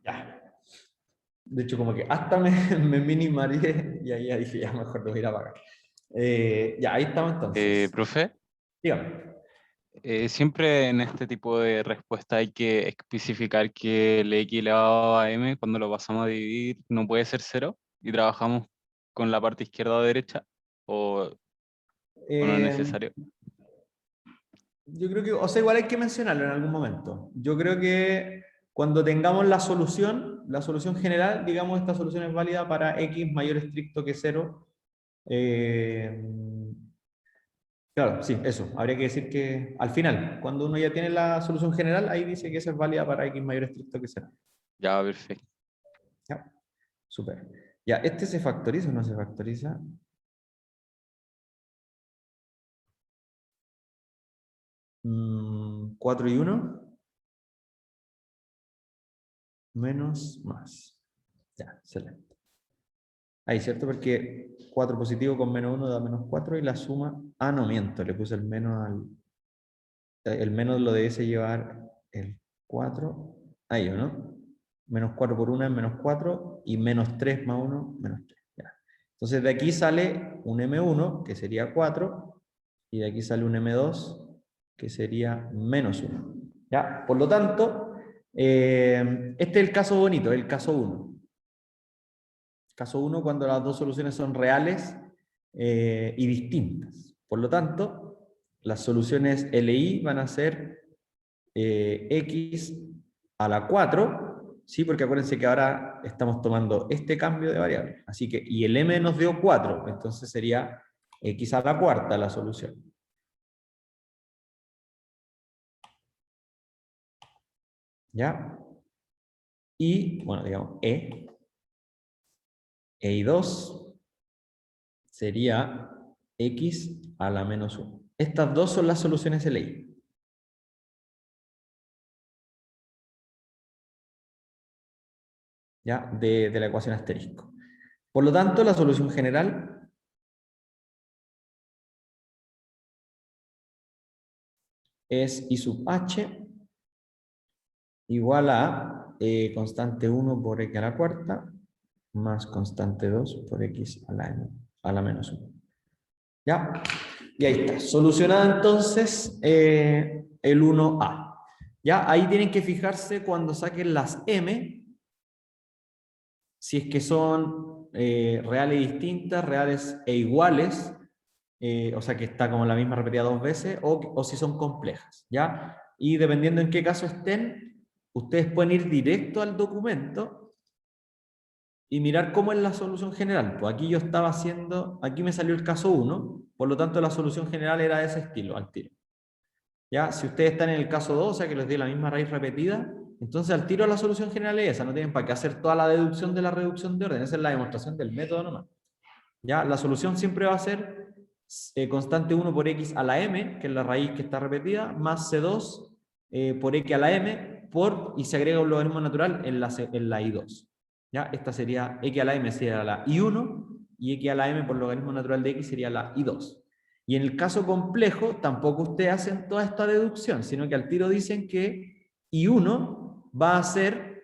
Ya. De hecho, como que hasta me minimaré y ahí dije, ya mejor lo voy a ir a apagar. Ya, ahí estamos entonces. Profe, Dígame. siempre en este tipo de respuesta hay que especificar que el x elevado a m, cuando lo pasamos a dividir, no puede ser 0 y trabajamos con la parte izquierda o derecha, o no es Eh, necesario. yo creo que, o sea, igual hay que mencionarlo en algún momento. Yo creo que cuando tengamos la solución general, digamos, esta solución es válida para x mayor estricto que 0. Claro, sí, eso. Habría que decir que al final, cuando uno ya tiene la solución general, ahí dice que esa es válida para x mayor estricto que 0. Ya, perfecto. Ya, súper. Ya, ¿este se factoriza o no se factoriza? Mm, 4 y 1 menos más. Ya, excelente. Ahí, ¿cierto? Porque 4 positivo con menos 1 da menos 4 y la suma... Ah, no, miento, le puse el menos al... El menos lo debiese llevar el 4. Ahí, ¿o no? Menos 4 por 1 es menos 4 y menos 3 más 1, menos 3. Ya. Entonces de aquí sale un M1, que sería 4, y de aquí sale un M2, que sería menos 1. ¿Ya? Por lo tanto, este es el caso bonito, el caso 1. Caso 1 cuando las dos soluciones son reales y distintas. Por lo tanto, las soluciones LI van a ser x a la 4, ¿sí? Porque acuérdense que ahora estamos tomando este cambio de variable. Así que, y el m nos dio 4, entonces sería x a la cuarta la solución. ¿Ya? Y, bueno, digamos, y 2 sería x a la menos 1. Estas dos son las soluciones LI. ¿Ya? De la ecuación asterisco. Por lo tanto, la solución general es I sub h igual a constante 1 por x a la cuarta más constante 2 por x a la menos 1. ¿Ya? Y ahí está. Solucionada entonces el 1a. ¿Ya? Ahí tienen que fijarse cuando saquen las m, si es que son reales distintas, reales e iguales, o sea que está como la misma repetida dos veces, o si son complejas, ¿ya? Y dependiendo en qué caso estén, ustedes pueden ir directo al documento y mirar cómo es la solución general. Pues aquí yo estaba haciendo, aquí me salió el caso 1, por lo tanto la solución general era de ese estilo, al tiro. ¿Ya? Si ustedes están en el caso 2, o sea que les dé la misma raíz repetida, entonces al tiro la solución general es esa, no tienen para qué hacer toda la deducción de la reducción de orden, esa es la demostración del método nomás. ¿Ya? La solución siempre va a ser constante 1 por x a la m, que es la raíz que está repetida, más c2 por x a la m, y se agrega un logaritmo natural en la i2. ¿Ya? Esta sería x a la m sería la i1, y x a la m por logaritmo natural de x sería la i2. Y en el caso complejo, tampoco ustedes hacen toda esta deducción, sino que al tiro dicen que i1 va a ser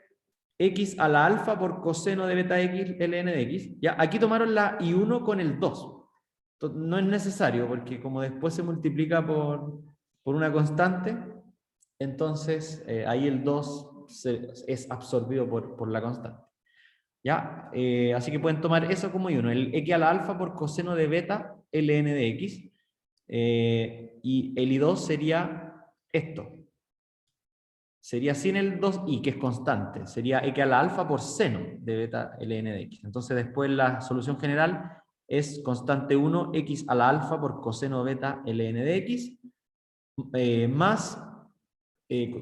x a la alfa por coseno de beta x ln de x. ¿Ya? Aquí tomaron la i1 con el 2. No es necesario, porque como después se multiplica por una constante, entonces ahí el 2 es absorbido por la constante. ¿Ya? Así que pueden tomar eso como i1, el x a la alfa por coseno de beta ln de x. Y el i2 sería esto. Sería sin el 2i, que es constante. Sería x a la alfa por seno de beta ln de x. Entonces después la solución general es constante 1, x a la alfa por coseno beta ln de x, más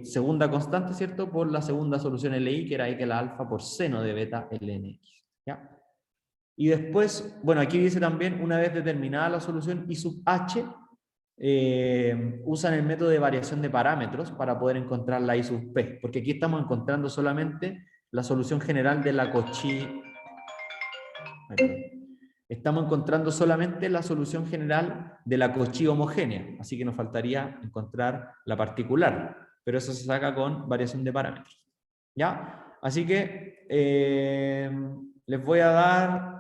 segunda constante, ¿cierto? Por la segunda solución LI, que era x a la alfa por seno de beta ln x. ¿Ya? Y después, bueno, aquí dice también, una vez determinada la solución I sub h, usan el método de variación de parámetros para poder encontrar la I sub p, porque aquí estamos encontrando solamente la solución general de la Cauchy. Estamos encontrando solamente la solución general de la Cauchy homogénea, así que nos faltaría encontrar la particular, pero eso se saca con variación de parámetros. ¿Ya? Así que les voy a dar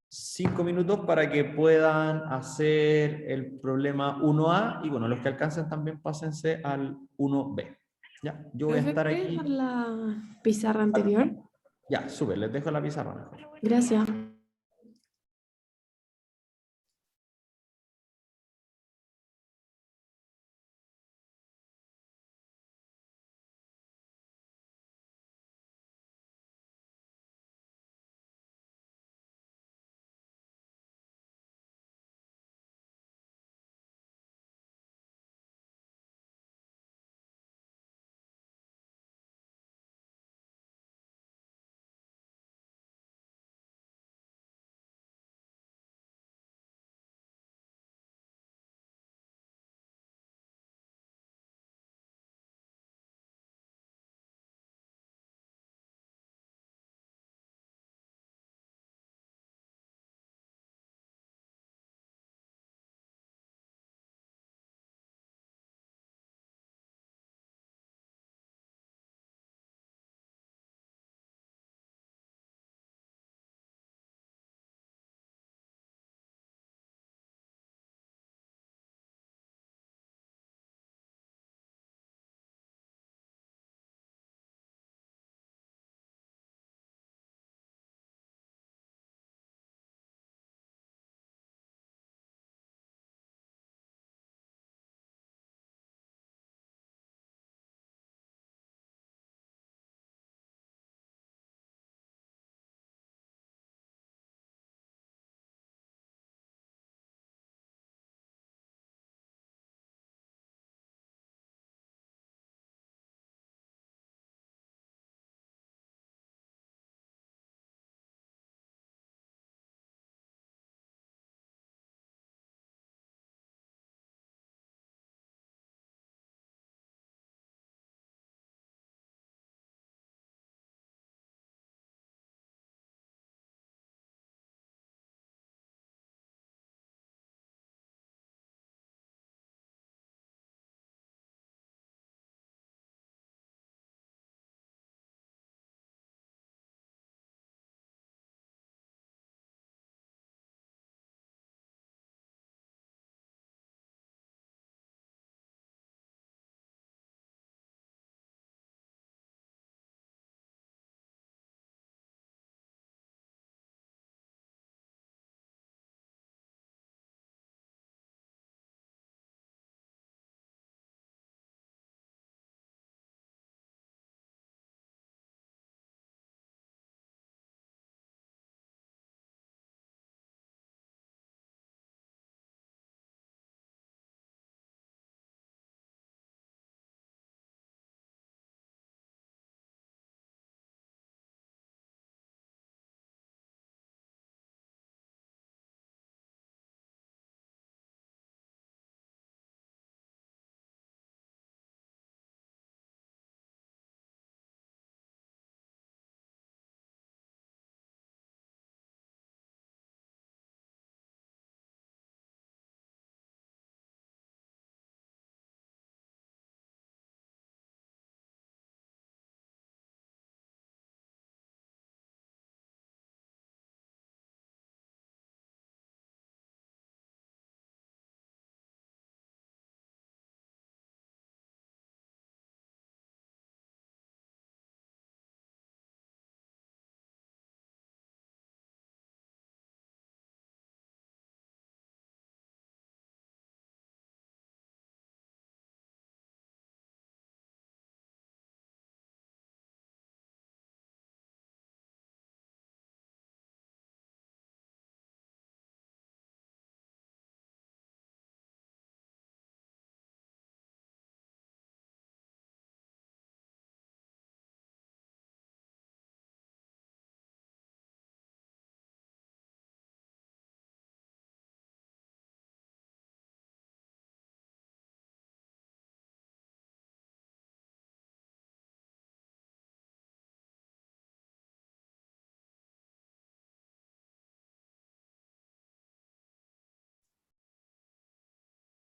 5 minutos para que puedan hacer el problema 1A y bueno, los que alcancen también pásense al 1B. ¿Ya? Yo voy a Profe, estar ¿puede aquí. dejar la pizarra anterior? Ya, súper, les dejo la pizarra mejor. Gracias.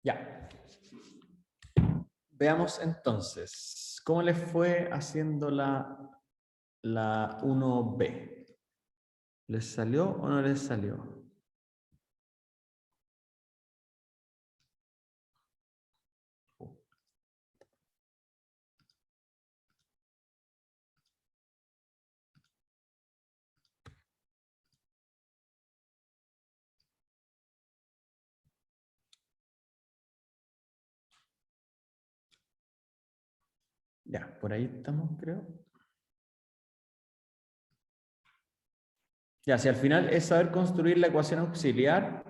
Ya. Veamos entonces, ¿cómo les fue haciendo la 1B? ¿Les salió o no les salió? Ya, por ahí estamos, creo. Ya, si al final es saber construir la ecuación auxiliar,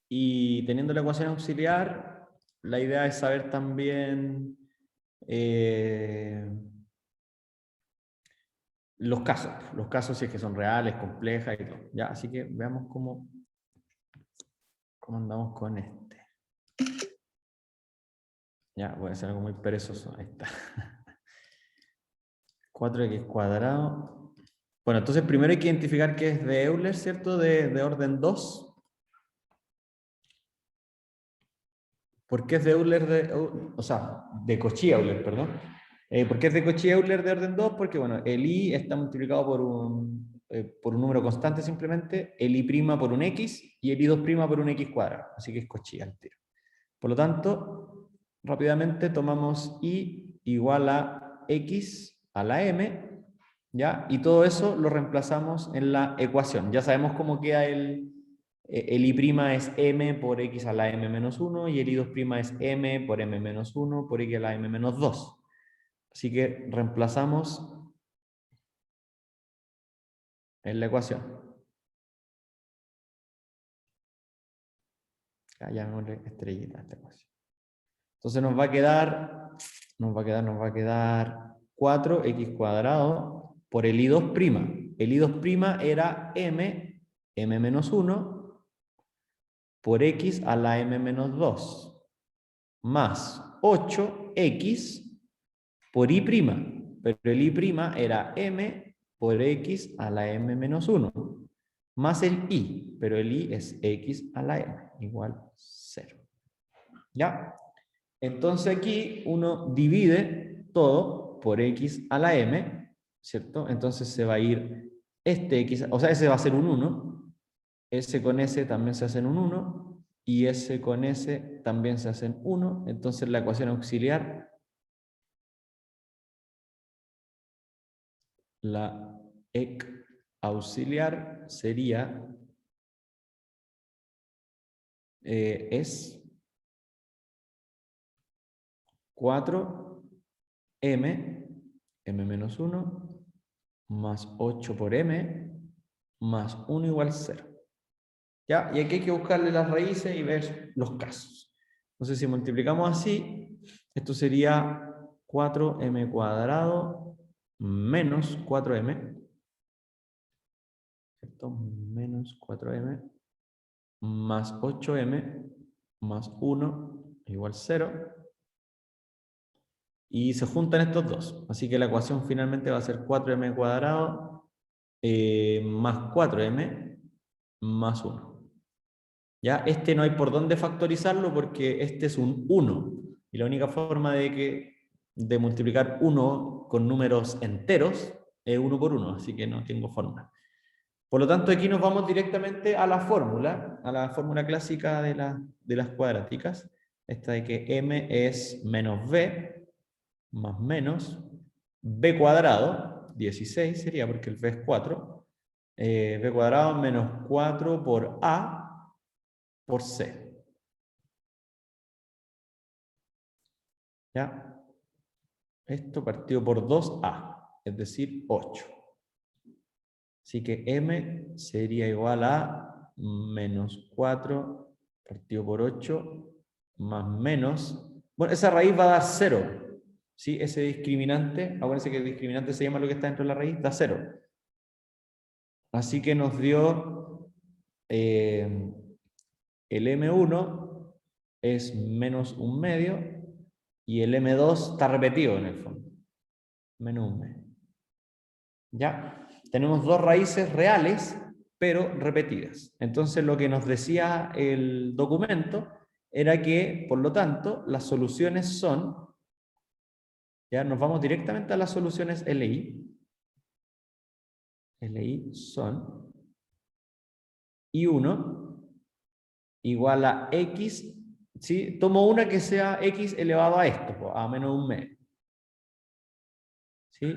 y teniendo la ecuación auxiliar, la idea es saber también los casos si es que son reales, complejas y todo. Ya, así que veamos cómo andamos con este. Ya, voy a hacer algo muy perezoso. Ahí está. 4x cuadrado. Bueno, entonces primero hay que identificar qué es de Euler, ¿cierto? De orden 2. ¿Por qué es de Euler de Cauchy-Euler, perdón? ¿Por qué es de Cauchy-Euler de orden 2? Porque, bueno, el i está multiplicado por un número constante simplemente, el i' por un x y el i2' por un x cuadrado. Así que es Cauchy al tiro. Por lo tanto, rápidamente tomamos i igual a x a la m, ¿ya? Y todo eso lo reemplazamos en la ecuación. Ya sabemos cómo queda el i' es m por x a la m menos 1 y el i2' es m por m menos 1 por x a la m menos 2. Así que reemplazamos en la ecuación. Acá llamémosle estrellita a esta ecuación. Entonces nos va a quedar 4x cuadrado por el i2'. El i2' era m menos 1 por x a la m menos 2 más 8x por i', pero el i' era m por x a la m menos 1 más el i, pero el i es x a la m igual 0. ¿Ya? Entonces aquí uno divide todo por x a la m, ¿cierto? Entonces se va a ir este x, o sea, ese va a ser un 1, ese con ese también se hacen un 1, y ese con ese también se hacen 1, entonces la ecuación auxiliar, la EC auxiliar sería, es 4m, m menos 1, más 8 por m, más 1 igual 0. ¿Ya? Y aquí hay que buscarle las raíces y ver los casos. Entonces, si multiplicamos así, esto sería 4m cuadrado menos 4m, ¿cierto? Menos 4m, más 8m, más 1 igual 0. Y se juntan estos dos. Así que la ecuación finalmente va a ser 4m cuadrado más 4m más 1. ¿Ya? Este no hay por dónde factorizarlo porque este es un 1. Y la única forma de multiplicar 1 con números enteros es 1 por 1. Así que no tengo forma. Por lo tanto, aquí nos vamos directamente a la fórmula clásica de las cuadráticas. Esta de que m es menos b más menos b cuadrado, 16 sería porque el b es 4, b cuadrado menos 4 por a por c. ¿Ya? Esto partido por 2a, es decir, 8. Así que m sería igual a menos 4 partido por 8 más menos... Bueno, esa raíz va a dar 0. ¿Sí? Ese discriminante, acuérdense que el discriminante se llama lo que está dentro de la raíz, da 0. Así que nos dio el M1 es menos 1/2 y el M2 está repetido en el fondo. Menos 1/2. ¿Ya? Tenemos dos raíces reales, pero repetidas. Entonces lo que nos decía el documento era que, por lo tanto, las soluciones son, ya nos vamos directamente a las soluciones LI. LI son I1 igual a X, ¿sí? Tomo una que sea X elevado a esto, pues, a menos un medio. ¿Sí?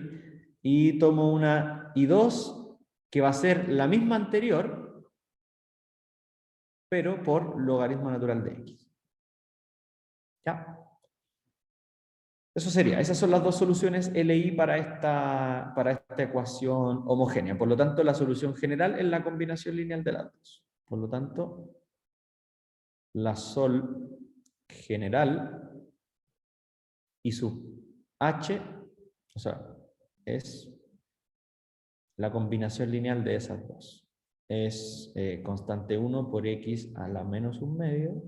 Y tomo una I2 que va a ser la misma anterior, pero por logaritmo natural de X. ¿Ya? Eso sería, esas son las dos soluciones LI para esta ecuación homogénea. Por lo tanto, la solución general es la combinación lineal de las dos. Por lo tanto, la sol general y su H, o sea, es la combinación lineal de esas dos. Es constante 1 por X a la menos un medio,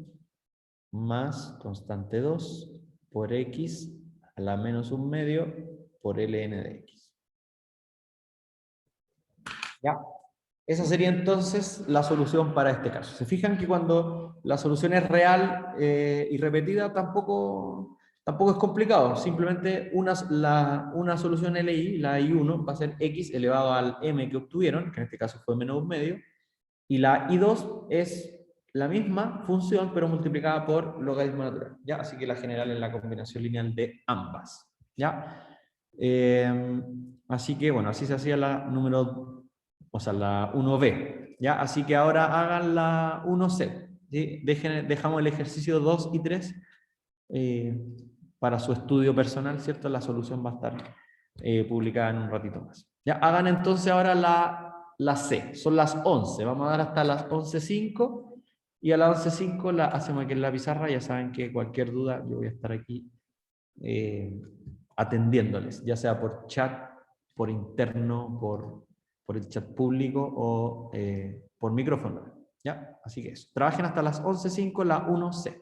más constante 2 por X a la menos un medio por ln de X. ¿Ya? Esa sería entonces la solución para este caso. Se fijan que cuando la solución es real y repetida tampoco es complicado. Simplemente una solución LI, la I1, va a ser X elevado al M que obtuvieron, que en este caso fue menos un medio, y la I2 es la misma función, pero multiplicada por logaritmo natural. ¿Ya? Así que la general es la combinación lineal de ambas. ¿Ya? Así que, bueno, así se hacía la número, o sea, la 1B. ¿Ya? Así que ahora hagan la 1C. ¿Sí? Dejamos el ejercicio 2 y 3 para su estudio personal, ¿cierto? La solución va a estar publicada en un ratito más. ¿Ya? Hagan entonces ahora la C. Son las 11. Vamos a dar hasta las 11:05 y a las 11:05 la hacemos aquí en la pizarra. Ya saben que cualquier duda yo voy a estar aquí atendiéndoles, ya sea por chat, por interno, por el chat público o por micrófono. ¿Ya? Así que eso. Trabajen hasta las 11:05 la 1C.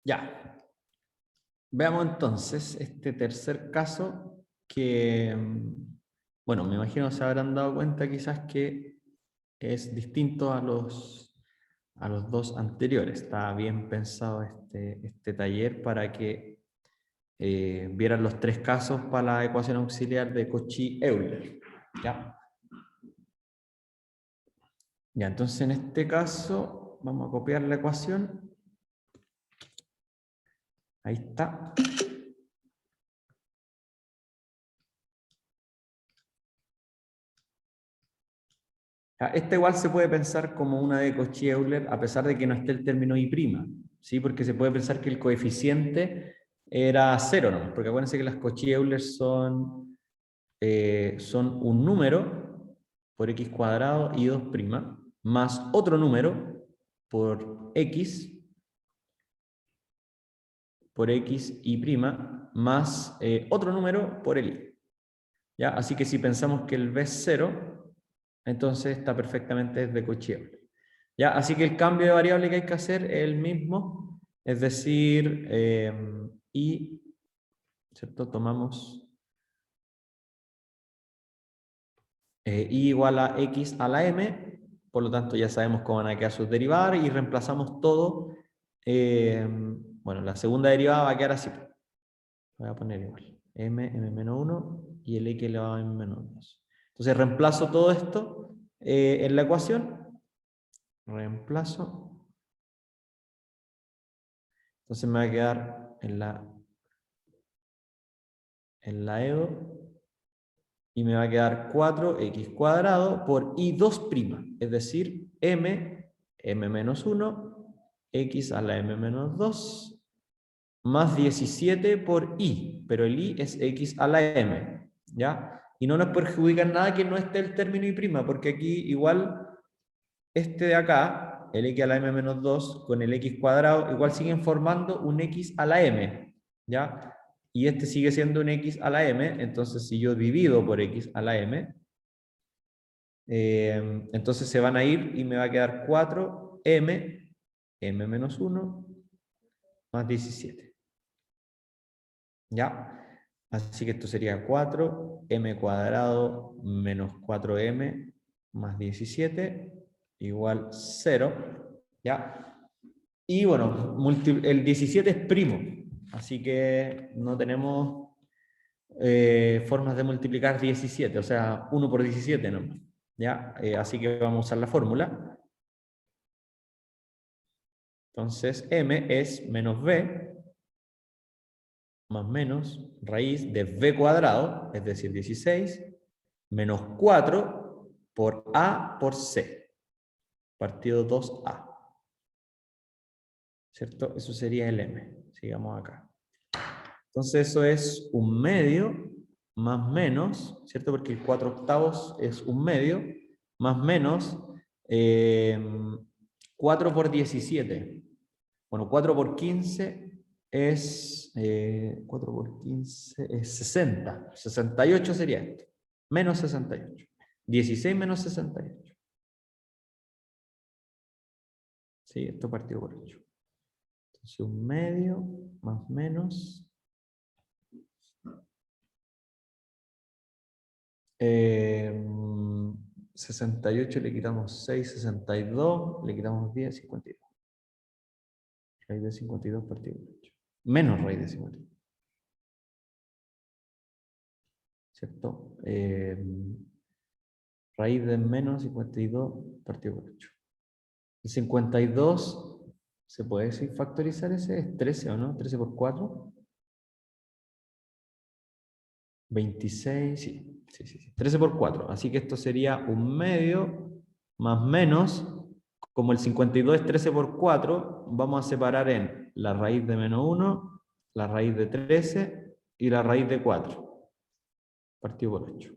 Ya. Veamos entonces este tercer caso que, bueno, me imagino se habrán dado cuenta quizás que es distinto a los dos anteriores. Está bien pensado este taller para que vieran los tres casos para la ecuación auxiliar de Cauchy-Euler. ¿Ya? Ya, entonces en este caso vamos a copiar la ecuación. Ahí está. Esta igual se puede pensar como una de Cauchy-Euler a pesar de que no esté el término I', ¿sí? Porque se puede pensar que el coeficiente era 0 nomás, porque acuérdense que las Cauchy-Euler son un número por x cuadrado y 2' más otro número por x y' más otro número por el y. ¿Ya? Así que si pensamos que el b es 0, entonces está perfectamente de Cauchy-Euler. ¿Ya? Así que el cambio de variable que hay que hacer es el mismo, es decir, y, ¿cierto? Tomamos y igual a x a la m, por lo tanto ya sabemos cómo van a quedar sus derivadas y reemplazamos todo. Bueno, la segunda derivada va a quedar así. Voy a poner igual, m-1 y el x elevado a m-2. Entonces reemplazo todo esto en la ecuación. Reemplazo. Entonces me va a quedar en la EDO y me va a quedar 4x cuadrado por i2', es decir, m-1, x a la m-2, más 17 por i, pero el i es x a la m, ¿ya? Y no nos perjudica en nada que no esté el término i', porque aquí igual este de acá, el x a la m-2 con el x cuadrado, igual siguen formando un x a la m, ¿ya? Y este sigue siendo un x a la m, entonces si yo divido por x a la m, entonces se van a ir y me va a quedar 4m, m-1, más 17. ¿Ya? Así que esto sería 4m cuadrado menos 4m más 17 igual 0. ¿Ya? Y bueno, el 17 es primo, así que no tenemos formas de multiplicar 17, o sea, 1 por 17 nomás. ¿Ya? Así que vamos a usar la fórmula. Entonces, m es menos b más menos raíz de b cuadrado, es decir, 16, menos 4 por a por c, partido 2a. ¿Cierto? Eso sería el m. Sigamos acá. Entonces eso es un medio más menos, ¿cierto? Porque el 4/8 es un medio, más menos 4 por 17. Bueno, 4 por 15 es 4 por 15 es 60. 68 sería esto. Menos 68. 16 menos 68. Sí, esto partido por 8. Entonces un medio más menos 68 le quitamos 6, 62, le quitamos 10, 52. Raíz de 52 partido por 8. Menos raíz de 52. ¿Cierto? Raíz de menos 52 partido por 8. El 52, ¿se puede decir factorizar ese? ¿Es 13 o no? 13 por 4. 26, sí. Sí. 13 por 4. Así que esto sería un medio más menos, como el 52 es 13 por 4, vamos a separar en la raíz de menos 1, la raíz de 13 y la raíz de 4. Partido por 8.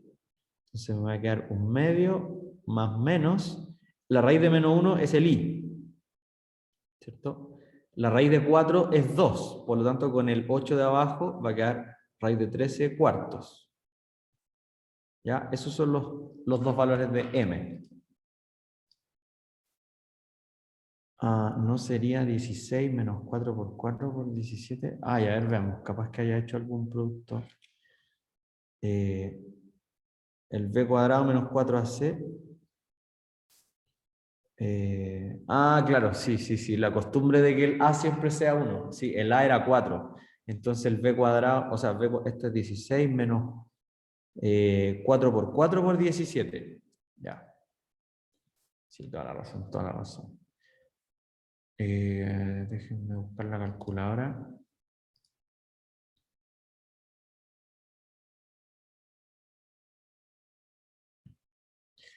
Entonces me va a quedar un medio más menos, la raíz de menos 1 es el i, ¿cierto? La raíz de 4 es 2, por lo tanto con el 8 de abajo va a quedar raíz de 13 cuartos. ¿Ya? Esos son los dos valores de m. No sería 16 menos 4 por 4 por 17. Y a ver, veamos. Capaz que haya hecho algún producto. El b cuadrado menos 4ac. Claro, sí. La costumbre de que el a siempre sea 1. Sí, el a era 4. Entonces el b cuadrado, o sea, esto es 16 menos 4 por 4 por 17. Ya. Sí, toda la razón, toda la razón. Déjenme buscar la calculadora.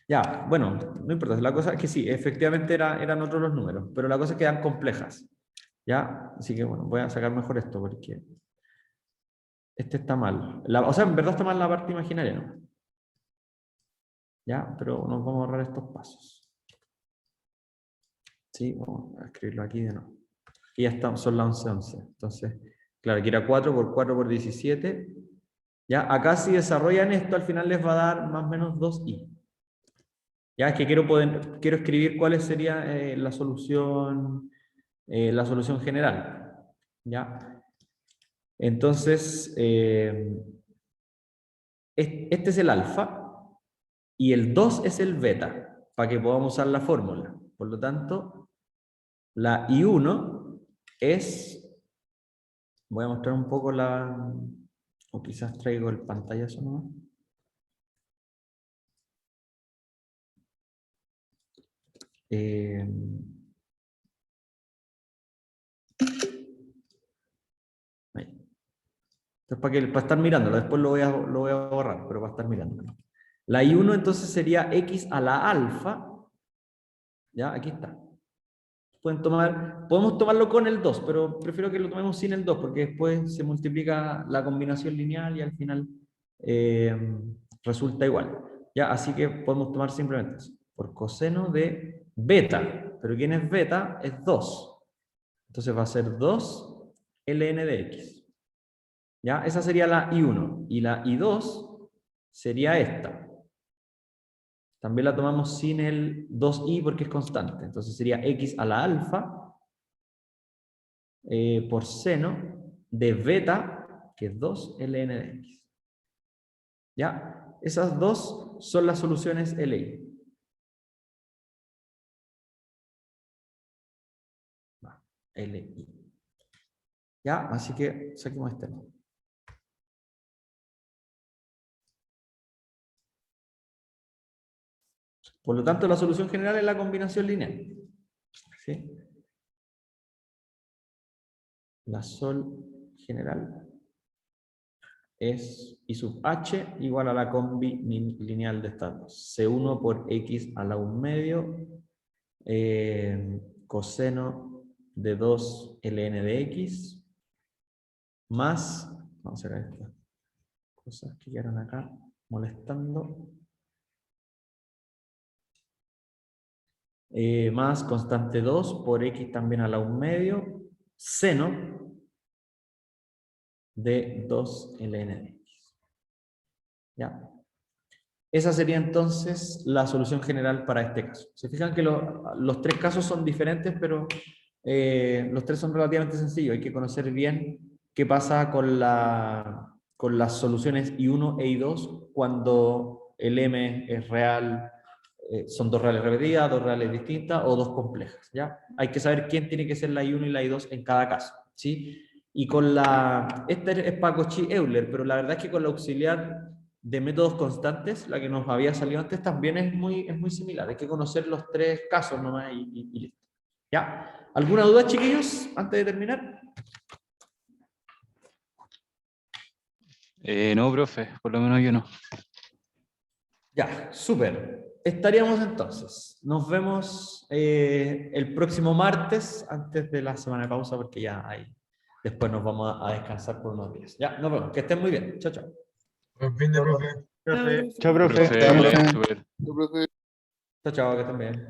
Ya, bueno, no importa. La cosa es que sí, efectivamente eran otros los números, pero la cosa es que eran complejas. ¿Ya? Así que bueno, voy a sacar mejor esto porque este está mal. O sea, en verdad está mal la parte imaginaria, ¿no? Ya, pero nos vamos a ahorrar estos pasos. Sí, vamos a escribirlo aquí de nuevo. Y ya estamos, son las 11:11. Entonces, claro, aquí era 4 por 4 por 17. Ya, acá si desarrollan esto, al final les va a dar más o menos 2i. Ya, es que quiero escribir cuál sería la solución general. ¿Ya? Entonces, este es el alfa y el 2 es el beta, para que podamos usar la fórmula. Por lo tanto, la I1 es... Voy a mostrar un poco o quizás traigo el pantallazo nomás. Ahí. Entonces, para estar mirándolo, después lo voy a borrar, pero para estar mirándolo. La I1 entonces sería X a la alfa. Ya, aquí está. Podemos tomarlo con el 2, pero prefiero que lo tomemos sin el 2, porque después se multiplica la combinación lineal y al final resulta igual. Ya, así que podemos tomar simplemente eso, por coseno de beta. Pero ¿quién es beta? Es 2. Entonces va a ser 2 ln de x. ¿Ya? Esa sería la I1. Y la I2 sería esta. También la tomamos sin el 2i porque es constante. Entonces sería x a la alfa por seno de beta, que es 2 ln de x. ¿Ya? Esas dos son las soluciones LI. LI. ¿Ya? Así que saquemos este. Por lo tanto, la solución general es la combinación lineal. ¿Sí? La sol general es I sub h igual a la combi lineal de estas dos. C1 por x a la 1/2 coseno de 2 ln de x más, vamos a ver estas cosas que quedaron acá molestando, más constante 2 por x también a la 1/2 seno de 2 ln de x. ¿Ya? Esa sería entonces la solución general para este caso. Se fijan que los tres casos son diferentes, pero los tres son relativamente sencillos. Hay que conocer bien qué pasa con las soluciones I1 e I2 cuando el M es real, son dos reales repetidas, dos reales distintas o dos complejas. ¿Ya? Hay que saber quién tiene que ser la I1 y la I2 en cada caso. ¿Sí? Y con esta es para Cauchy-Euler, pero la verdad es que con la auxiliar de métodos constantes, la que nos había salido antes, también es muy similar. Hay que conocer los tres casos nomás y listo. ¿Ya? ¿Alguna duda, chiquillos, antes de terminar? No, profe, por lo menos yo no. Ya, súper. Estaríamos entonces. Nos vemos el próximo martes, antes de la semana de pausa, porque ya después nos vamos a descansar por unos días. Ya, nos vemos. Que estén muy bien. Chao, chao. Buen fin de, profe. Profe. Chao, Profe, profe. súper. Chao, chao, que estén bien.